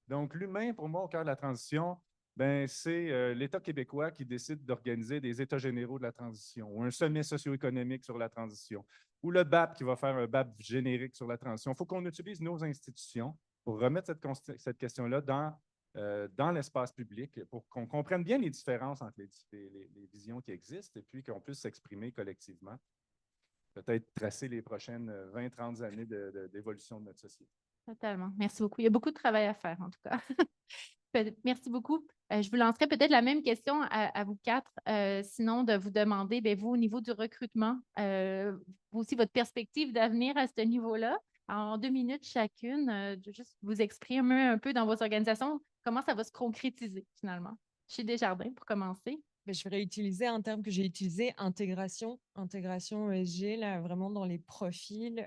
Donc, l'humain, pour moi, au cœur de la transition, ben, c'est l'État québécois qui décide d'organiser des États généraux de la transition, ou un sommet socio-économique sur la transition, ou le BAP qui va faire un BAP générique sur la transition. Il faut qu'on utilise nos institutions pour remettre cette question-là dans l'espace public, pour qu'on comprenne bien les différences entre les visions qui existent et puis qu'on puisse s'exprimer collectivement. Peut-être tracer les prochaines 20-30 années d'évolution de notre société. Totalement. Merci beaucoup. Il y a beaucoup de travail à faire, en tout cas. Merci beaucoup. Je vous lancerai peut-être la même question à vous quatre, sinon de vous demander, bien, vous, au niveau du recrutement, vous aussi, votre perspective d'avenir à ce niveau-là, en 2 minutes chacune, de juste vous exprimer un peu dans vos organisations, comment ça va se concrétiser finalement. Chez Desjardins, pour commencer. Ben, je vais réutiliser un terme que j'ai utilisé, intégration ESG, là, vraiment dans les profils.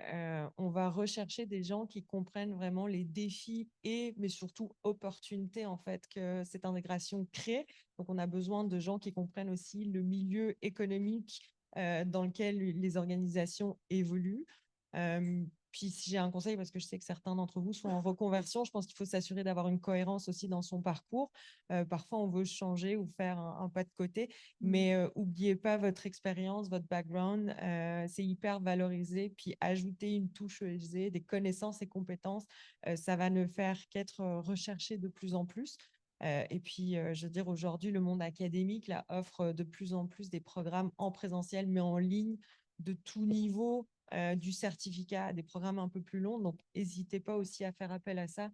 On va rechercher des gens qui comprennent vraiment les défis mais surtout opportunités, en fait, que cette intégration crée. Donc, on a besoin de gens qui comprennent aussi le milieu économique dans lequel les organisations évoluent. Puis, si j'ai un conseil, parce que je sais que certains d'entre vous sont en reconversion, je pense qu'il faut s'assurer d'avoir une cohérence aussi dans son parcours. Parfois, on veut changer ou faire un pas de côté, mais n'oubliez pas votre expérience, votre background. C'est hyper valorisé. Puis, ajouter une touche ESG, des connaissances et compétences, ça va ne faire qu'être recherché de plus en plus. Et puis, je veux dire, aujourd'hui, le monde académique là, offre de plus en plus des programmes en présentiel, mais en ligne, de tout niveau, du certificat à des programmes un peu plus longs. Donc, n'hésitez pas aussi à faire appel à ça.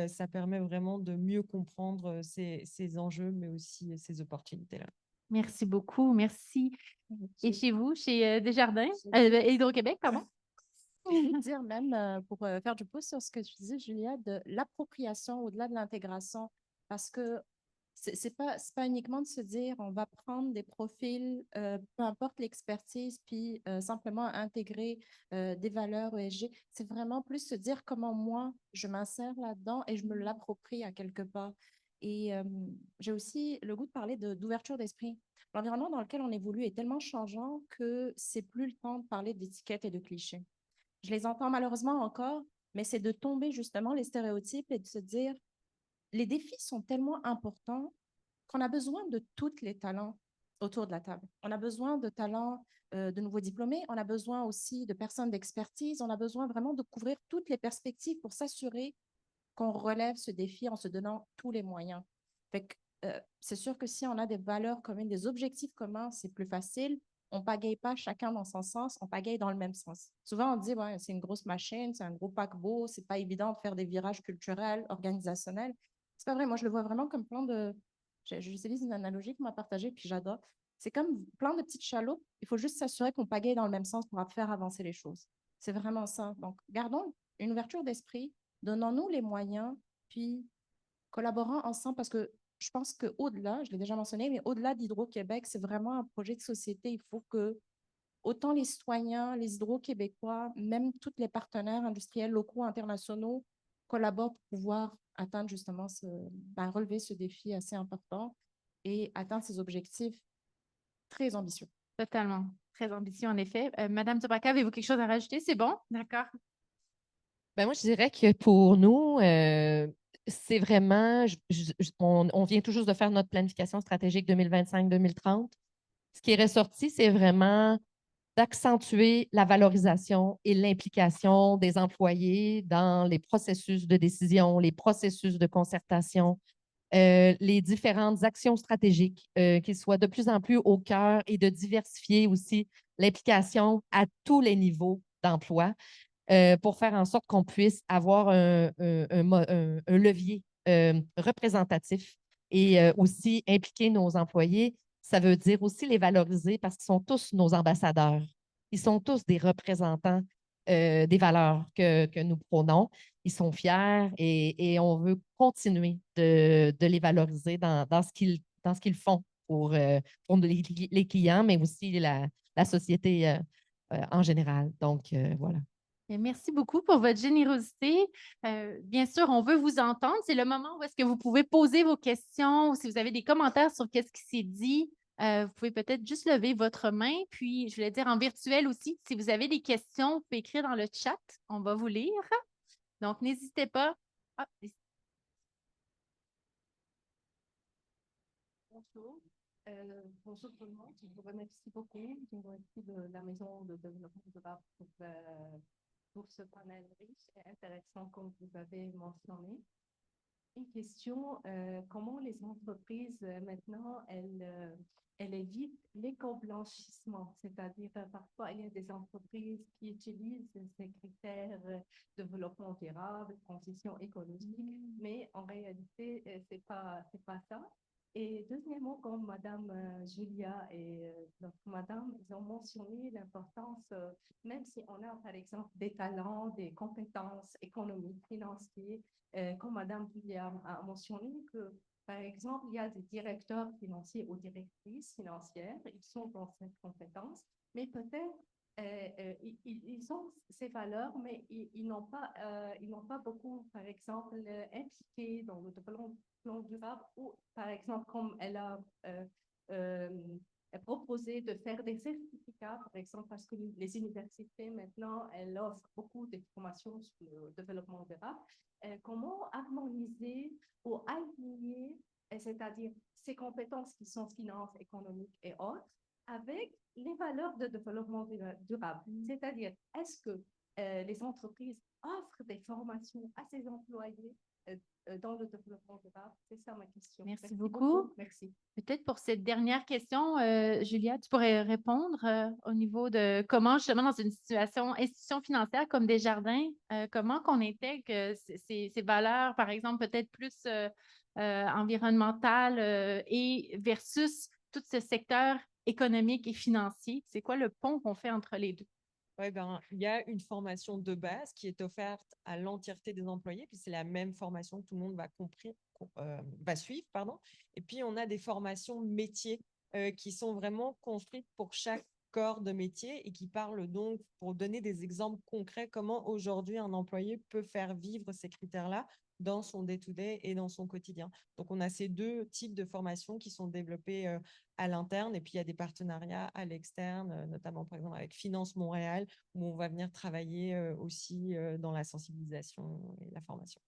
Ça permet vraiment de mieux comprendre ces enjeux, mais aussi ces opportunités-là. Merci beaucoup. Merci. Et chez vous, chez Desjardins, Hydro-Québec, pardon? Je veux dire même, pour faire du pouce sur ce que tu disais, Julia, de l'appropriation au-delà de l'intégration, parce que c'est pas uniquement de se dire on va prendre des profils, peu importe l'expertise, puis simplement intégrer des valeurs ESG. C'est vraiment plus se dire comment moi, je m'insère là-dedans et je me l'approprie à quelque part. Et j'ai aussi le goût de parler d'ouverture d'esprit. L'environnement dans lequel on évolue est tellement changeant que c'est plus le temps de parler d'étiquettes et de clichés. Je les entends malheureusement encore, mais c'est de tomber justement les stéréotypes et de se dire, les défis sont tellement importants qu'on a besoin de tous les talents autour de la table. On a besoin de talents de nouveaux diplômés, on a besoin aussi de personnes d'expertise, on a besoin vraiment de couvrir toutes les perspectives pour s'assurer qu'on relève ce défi en se donnant tous les moyens. Fait que, c'est sûr que si on a des valeurs communes, des objectifs communs, c'est plus facile. On ne pagaille pas chacun dans son sens, on pagaille dans le même sens. Souvent, on dit, ouais, c'est une grosse machine, c'est un gros paquebot, c'est pas évident de faire des virages culturels, organisationnels. C'est pas vrai. Moi, je le vois vraiment comme plein de. J'utilise une analogie qu'on m'a partagée, puis j'adore. C'est comme plein de petites chaloupes. Il faut juste s'assurer qu'on pagaille dans le même sens pour faire avancer les choses. C'est vraiment ça. Donc, gardons une ouverture d'esprit, donnons-nous les moyens, puis collaborons ensemble parce que je pense qu'au-delà, je l'ai déjà mentionné, mais au-delà d'Hydro-Québec, c'est vraiment un projet de société. Il faut que autant les citoyens, les hydro-québécois, même tous les partenaires industriels locaux, internationaux collaborent pour pouvoir atteindre justement relever ce défi assez important et atteindre ces objectifs très ambitieux. Totalement. Très ambitieux, en effet. Madame Tobacca, avez-vous quelque chose à rajouter? C'est bon? D'accord. Ben moi, je dirais que pour nous, c'est vraiment, on vient tout juste de faire notre planification stratégique 2025-2030. Ce qui est ressorti, c'est vraiment d'accentuer la valorisation et l'implication des employés dans les processus de décision, les processus de concertation, les différentes actions stratégiques, qu'ils soient de plus en plus au cœur et de diversifier aussi l'implication à tous les niveaux d'emploi pour faire en sorte qu'on puisse avoir un levier représentatif et aussi impliquer nos employés. Ça veut dire aussi les valoriser parce qu'ils sont tous nos ambassadeurs. Ils sont tous des représentants des valeurs que nous prônons. Ils sont fiers et on veut continuer de les valoriser dans ce qu'ils font pour les clients, mais aussi la société en général. Donc, voilà. Et merci beaucoup pour votre générosité. Bien sûr, on veut vous entendre. C'est le moment où est-ce que vous pouvez poser vos questions ou si vous avez des commentaires sur qu'est-ce qui s'est dit, vous pouvez peut-être juste lever votre main. Puis, je voulais dire en virtuel aussi, si vous avez des questions, vous pouvez écrire dans le chat. On va vous lire. Donc, n'hésitez pas. Ah, Bonjour. Bonjour tout le monde. Je vous remercie beaucoup. Je vous remercie de la Maison de développement durable pour pour ce panel riche et intéressant comme vous avez mentionné. Une question, comment les entreprises maintenant, elles évitent l'éco-blanchissement, c'est-à-dire parfois il y a des entreprises qui utilisent ces critères développement durable, transition écologique, mais en réalité, c'est pas ça. Et deuxièmement, comme Madame Julia et notre Madame, ils ont mentionné l'importance, même si on a par exemple des talents, des compétences économiques, financières, comme Madame Julia a mentionné que, par exemple, il y a des directeurs financiers ou directrices financières, ils sont dans cette compétence, mais peut-être ils ont ces valeurs, mais ils n'ont pas beaucoup, par exemple, impliqué dans le développement durable ou, par exemple, comme elle a proposé de faire des certificats, par exemple, parce que les universités, maintenant, elles offrent beaucoup de formations sur le développement durable. Comment harmoniser ou aligner, c'est-à-dire ces compétences qui sont finances, économiques et autres, avec les valeurs de développement durable. C'est-à-dire, est-ce que les entreprises offrent des formations à ses employés dans le développement durable? C'est ça ma question. Merci beaucoup. Merci. Peut-être pour cette dernière question, Julia, tu pourrais répondre au niveau de comment, justement, dans une institution financière comme Desjardins, comment qu'on intègre ces valeurs, par exemple, peut-être plus environnementales et versus tout ce secteur économique et financier. C'est quoi le pont qu'on fait entre les deux? Oui, ben, il y a une formation de base qui est offerte à l'entièreté des employés, puis c'est la même formation que tout le monde va suivre, pardon. Et puis, on a des formations métiers qui sont vraiment construites pour chaque corps de métier et qui parlent donc, pour donner des exemples concrets, comment aujourd'hui un employé peut faire vivre ces critères-là dans son day-to-day et dans son quotidien. Donc, on a ces deux types de formations qui sont développées à l'interne et puis il y a des partenariats à l'externe, notamment par exemple avec Finance Montréal, où on va venir travailler aussi dans la sensibilisation et la formation.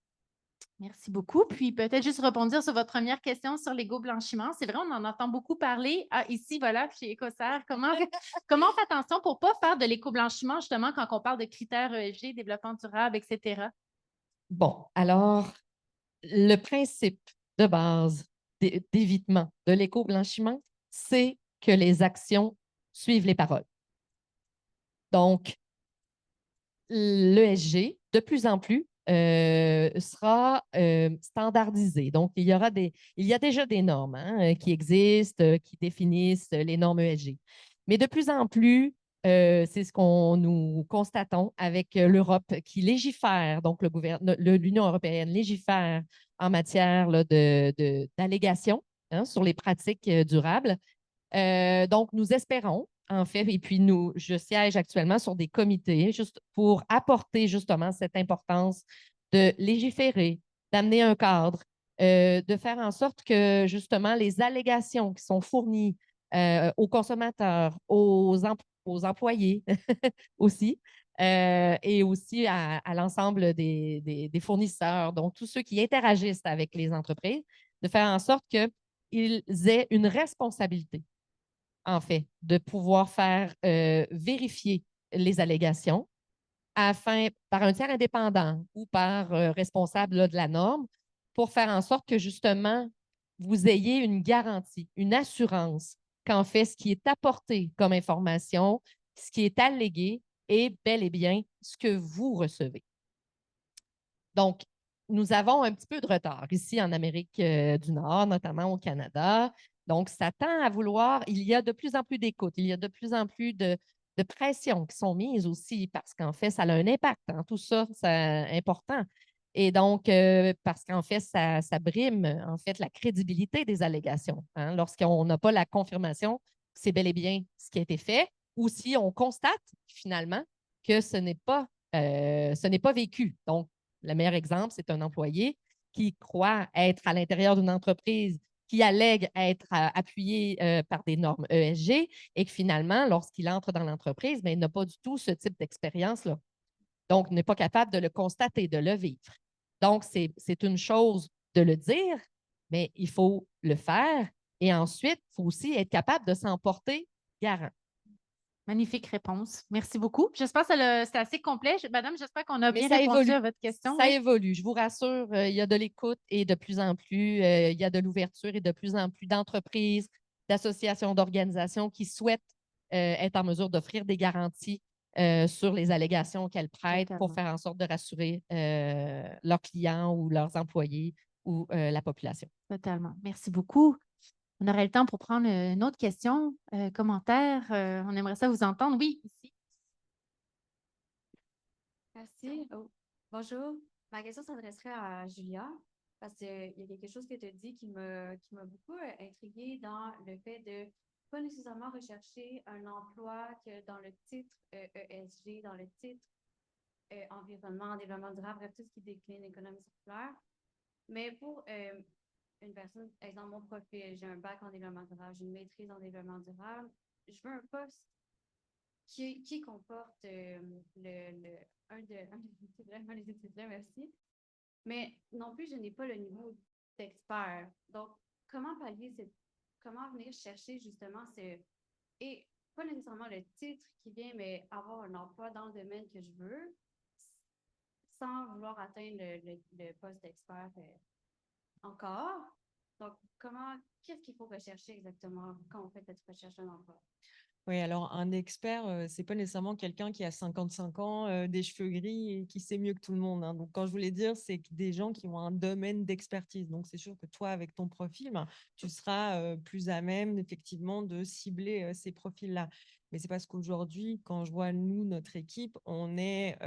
Merci beaucoup. Puis peut-être juste rebondir sur votre première question sur l'éco-blanchiment. C'est vrai, on en entend beaucoup parler. Ah, ici, voilà, chez Écossaire. Comment on fait attention pour ne pas faire de l'éco-blanchiment, justement, quand on parle de critères ESG, développement durable, etc.? Bon, alors, le principe de base d'évitement de l'éco-blanchiment, c'est que les actions suivent les paroles. Donc, l'ESG, de plus en plus, sera standardisé. Donc, il y a déjà des normes qui existent, qui définissent les normes ESG. Mais de plus en plus, c'est ce qu'on nous constatons avec l'Europe qui légifère, donc l'Union européenne légifère en matière d'allégations sur les pratiques durables. Donc, nous espérons, en fait, et puis je siège actuellement sur des comités juste pour apporter justement cette importance de légiférer, d'amener un cadre, de faire en sorte que justement les allégations qui sont fournies aux consommateurs, aux employés aussi, et aussi à l'ensemble des fournisseurs, donc tous ceux qui interagissent avec les entreprises, de faire en sorte qu'ils aient une responsabilité, en fait, de pouvoir faire vérifier les allégations afin, par un tiers indépendant ou par responsable de la norme, pour faire en sorte que justement, vous ayez une garantie, une assurance qu'en fait, ce qui est apporté comme information, ce qui est allégué est bel et bien ce que vous recevez. Donc, nous avons un petit peu de retard ici en Amérique du Nord, notamment au Canada. Donc, ça tend à vouloir, il y a de plus en plus d'écoute, il y a de plus en plus de pressions qui sont mises aussi parce qu'en fait, ça a un impact. Tout ça, c'est important. Et donc, parce qu'en fait, ça brime en fait la crédibilité des allégations. Lorsqu'on n'a pas la confirmation que c'est bel et bien ce qui a été fait, ou si on constate finalement que ce n'est pas vécu. Donc, le meilleur exemple, c'est un employé qui croit être à l'intérieur d'une entreprise qui allègue être appuyé par des normes ESG et que finalement, lorsqu'il entre dans l'entreprise, il n'a pas du tout ce type d'expérience-là. Donc, n'est pas capable de le constater, de le vivre. Donc, c'est une chose de le dire, mais il faut le faire. Et ensuite, il faut aussi être capable de s'en porter garant. Magnifique réponse. Merci beaucoup. J'espère que c'était assez complet. Madame, j'espère qu'on a Mais bien ça répondu évolue. à votre question. Ça Oui. évolue, je vous rassure, il y a de l'écoute et de plus en plus, il y a de l'ouverture et de plus en plus d'entreprises, d'associations, d'organisations qui souhaitent être en mesure d'offrir des garanties sur les allégations qu'elles prêtent pour Totalement. faire en sorte de rassurer leurs clients ou leurs employés ou la population. Totalement. Merci beaucoup. On aurait le temps pour prendre une autre question, commentaire. On aimerait ça vous entendre. Oui, ici. Merci. Oh, bonjour. Ma question s'adresserait à Julia parce qu'il y a quelque chose que tu as dit qui m'a beaucoup intriguée dans le fait de pas nécessairement rechercher un emploi que dans le titre ESG, dans le titre environnement, développement durable, bref, tout ce qui décline économie circulaire. Mais pour une personne, exemple, mon profil, j'ai un bac en développement durable, j'ai une maîtrise en développement durable, je veux un poste qui comporte vraiment les études-là, merci. Mais non plus, je n'ai pas le niveau d'expert. Donc, comment comment venir chercher justement et pas nécessairement le titre qui vient, mais avoir un emploi dans le domaine que je veux, sans vouloir atteindre le poste d'expert encore. Donc, qu'est-ce qu'il faut rechercher exactement quand on fait cette recherche d'un emploi? Oui, alors un expert, c'est pas nécessairement quelqu'un qui a 55 ans, des cheveux gris et qui sait mieux que tout le monde, hein. Donc, quand je voulais dire, c'est que des gens qui ont un domaine d'expertise. Donc, c'est sûr que toi, avec ton profil, ben, tu seras plus à même, effectivement, de cibler ces profils-là. Mais c'est parce qu'aujourd'hui, quand je vois, nous, notre équipe, on est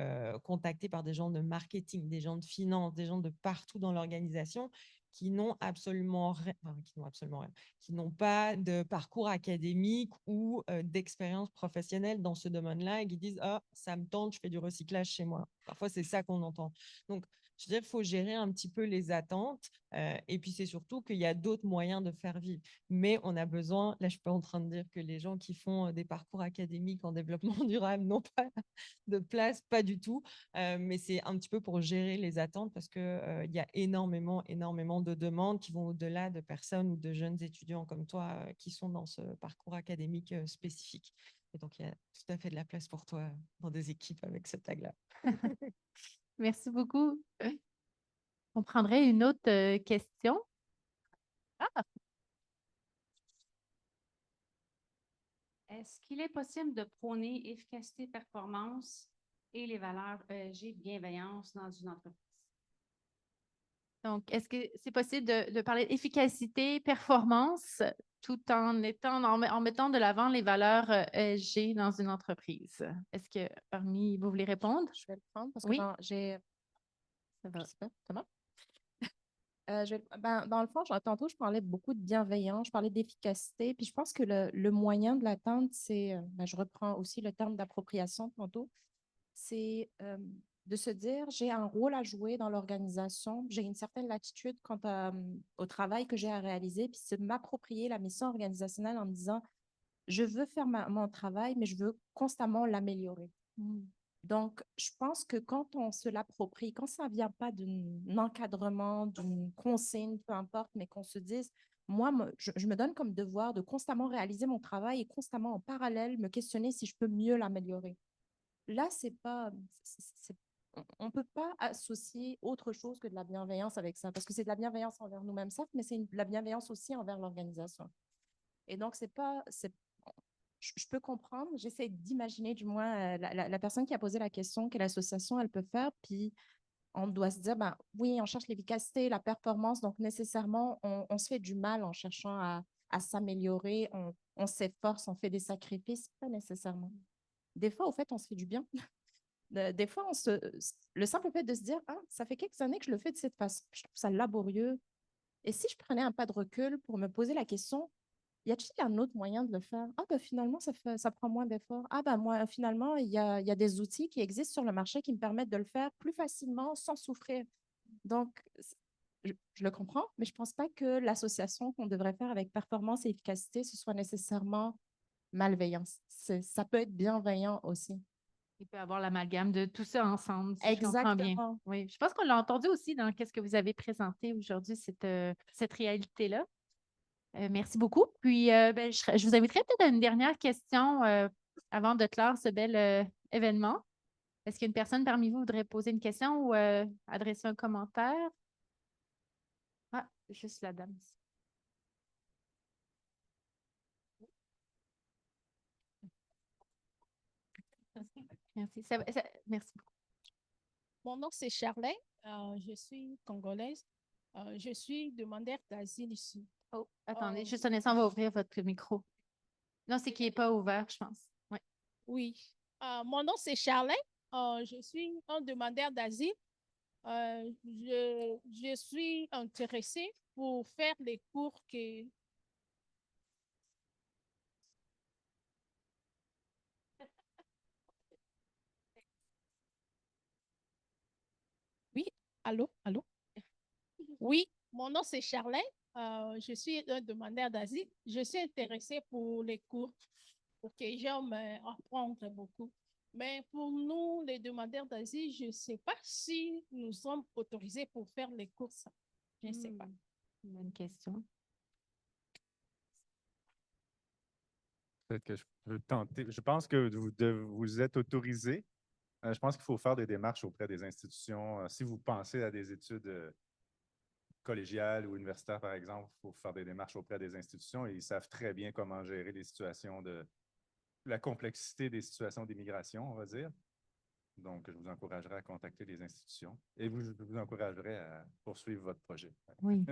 contacté par des gens de marketing, des gens de finance, des gens de partout dans l'organisation qui n'ont absolument rien, qui n'ont pas de parcours académique ou d'expérience professionnelle dans ce domaine-là et qui disent « Ah, ça me tente, je fais du recyclage chez moi ». Parfois, c'est ça qu'on entend. Donc, je veux dire, il faut gérer un petit peu les attentes et puis c'est surtout qu'il y a d'autres moyens de faire vivre. Mais on a besoin, là, je suis pas en train de dire que les gens qui font des parcours académiques en développement durable n'ont pas de place, pas du tout. Mais c'est un petit peu pour gérer les attentes parce qu'il y a énormément de demandes qui vont au-delà de personnes ou de jeunes étudiants comme toi qui sont dans ce parcours académique spécifique. Et donc, il y a tout à fait de la place pour toi dans des équipes avec ce tag-là. Merci beaucoup. On prendrait une autre question. Ah, Est-ce qu'il est possible de prôner efficacité, performance et les valeurs ESG, bienveillance dans une entreprise? donc, est-ce que c'est possible de parler d'efficacité, performance, tout en mettant de l'avant les valeurs ESG dans une entreprise? Est-ce que parmi vous voulez répondre? Je vais le prendre parce Oui. que j'ai. Ça va. Comment? Dans le fond, tantôt, je parlais beaucoup de bienveillance, je parlais d'efficacité, puis je pense que le moyen de l'atteindre, c'est, je reprends aussi le terme d'appropriation tantôt, c'est de se dire, j'ai un rôle à jouer dans l'organisation, j'ai une certaine latitude quant au travail que j'ai à réaliser, puis c'est de m'approprier la mission organisationnelle en me disant, je veux faire mon travail, mais je veux constamment l'améliorer. Donc, je pense que quand on se l'approprie, quand ça ne vient pas d'un encadrement, d'une consigne, peu importe, mais qu'on se dise, moi, je me donne comme devoir de constamment réaliser mon travail et constamment en parallèle me questionner si je peux mieux l'améliorer. Là, on ne peut pas associer autre chose que de la bienveillance avec ça, parce que c'est de la bienveillance envers nous-mêmes, certes, mais c'est de la bienveillance aussi envers l'organisation. Et donc, je peux comprendre, j'essaie d'imaginer du moins la personne qui a posé la question, quelle association elle peut faire, puis on doit se dire, ben, oui, on cherche l'efficacité, la performance, donc nécessairement, on se fait du mal en cherchant à s'améliorer, on s'efforce, on fait des sacrifices, pas nécessairement. Des fois, au fait, on se fait du bien. Des fois, le simple fait de se dire, ah, ça fait quelques années que je le fais de cette façon, je trouve ça laborieux. Et si je prenais un pas de recul pour me poser la question, y a-t-il un autre moyen de le faire? Ah, ben finalement, ça prend moins d'efforts. Ah, ben moi, finalement, il y a des outils qui existent sur le marché qui me permettent de le faire plus facilement sans souffrir. Donc, je le comprends, mais je ne pense pas que l'association qu'on devrait faire avec performance et efficacité, ce soit nécessairement malveillance. Ça peut être bienveillant aussi. Il peut y avoir l'amalgame de tout ça ensemble, si je comprends bien. Exactement. Oui, je pense qu'on l'a entendu aussi dans ce que vous avez présenté aujourd'hui, cette réalité-là. Merci beaucoup. Puis, je vous inviterai peut-être à une dernière question avant de clore ce bel événement. Est-ce qu'une personne parmi vous voudrait poser une question ou adresser un commentaire? Ah, juste la dame ici. Merci. Merci beaucoup. Mon nom, c'est Charlène. Je suis congolaise. Je suis demandeur d'asile ici. Oh, attendez, juste un instant, on va ouvrir votre micro. Non, c'est qu'il n'est pas ouvert, je pense. Ouais. Oui. Mon nom, c'est Charlène. Je suis un demandeur d'asile. Je suis intéressée pour faire les cours que... Oui, allô? Oui, mon nom c'est Charlène. Je suis un demandeur d'asile. Je suis intéressée pour les cours pour que j'aime apprendre beaucoup. Mais pour nous, les demandeurs d'asile, je ne sais pas si nous sommes autorisés pour faire les cours. Je ne sais pas. Bonne question. Peut-être que je peux tenter. Je pense que vous êtes autorisé. Je pense qu'il faut faire des démarches auprès des institutions. Si vous pensez à des études collégiales ou universitaires, par exemple, il faut faire des démarches auprès des institutions et ils savent très bien comment gérer les situations la complexité des situations d'immigration, on va dire. Donc, je vous encouragerai à contacter les institutions et je vous encouragerai à poursuivre votre projet. Oui.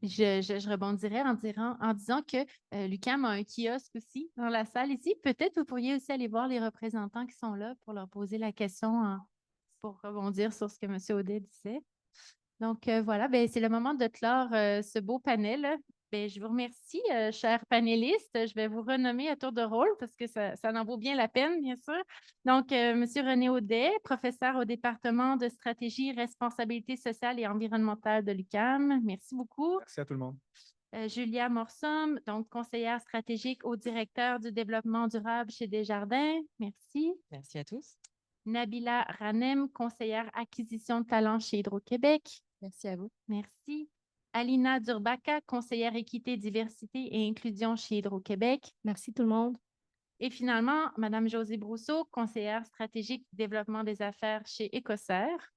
Je rebondirais en disant que l'UQAM a un kiosque aussi dans la salle ici. Peut-être vous pourriez aussi aller voir les représentants qui sont là pour leur poser la question pour rebondir sur ce que M. Audet disait. Donc voilà, c'est le moment de clore ce beau panel. Je vous remercie, chers panélistes. Je vais vous renommer à tour de rôle parce que ça en vaut bien la peine, bien sûr. Donc, M. René Audet, professeur au département de stratégie, responsabilité sociale et environnementale de l'UQAM. Merci beaucoup. Merci à tout le monde. Julia Morsom, donc conseillère stratégique au directeur du développement durable chez Desjardins. Merci. Merci à tous. Nabila Ranem, conseillère acquisition de talents chez Hydro-Québec. Merci à vous. Merci. Alina Durbaka, conseillère équité, diversité et inclusion chez Hydro-Québec. Merci tout le monde. Et finalement, Mme Josée Brousseau, conseillère stratégique développement des affaires chez Écossaire.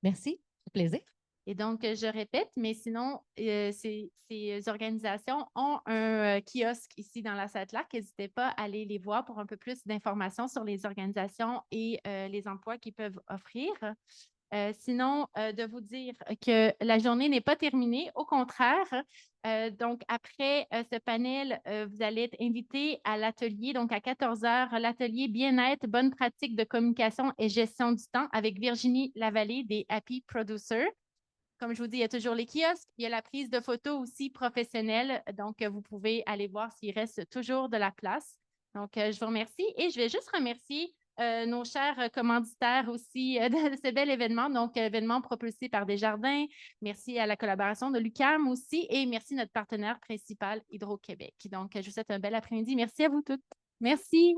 Merci, c'est plaisir. Et donc, je répète, mais sinon, ces organisations ont un kiosque ici dans la Satellite. N'hésitez pas à aller les voir pour un peu plus d'informations sur les organisations et les emplois qu'ils peuvent offrir. Sinon, de vous dire que la journée n'est pas terminée, au contraire. Donc, après ce panel, vous allez être invité à l'atelier, donc à 14 h, l'atelier bien-être, bonne pratique de communication et gestion du temps avec Virginie Lavallée des Happy Producers. Comme je vous dis, il y a toujours les kiosques, il y a la prise de photos aussi professionnelle, donc vous pouvez aller voir s'il reste toujours de la place. Donc, je vous remercie et je vais juste remercier nos chers commanditaires aussi de ce bel événement, donc événement propulsé par Desjardins. Merci à la collaboration de l'UQAM aussi et merci à notre partenaire principal Hydro-Québec. Donc, je vous souhaite un bel après-midi. Merci à vous toutes. Merci.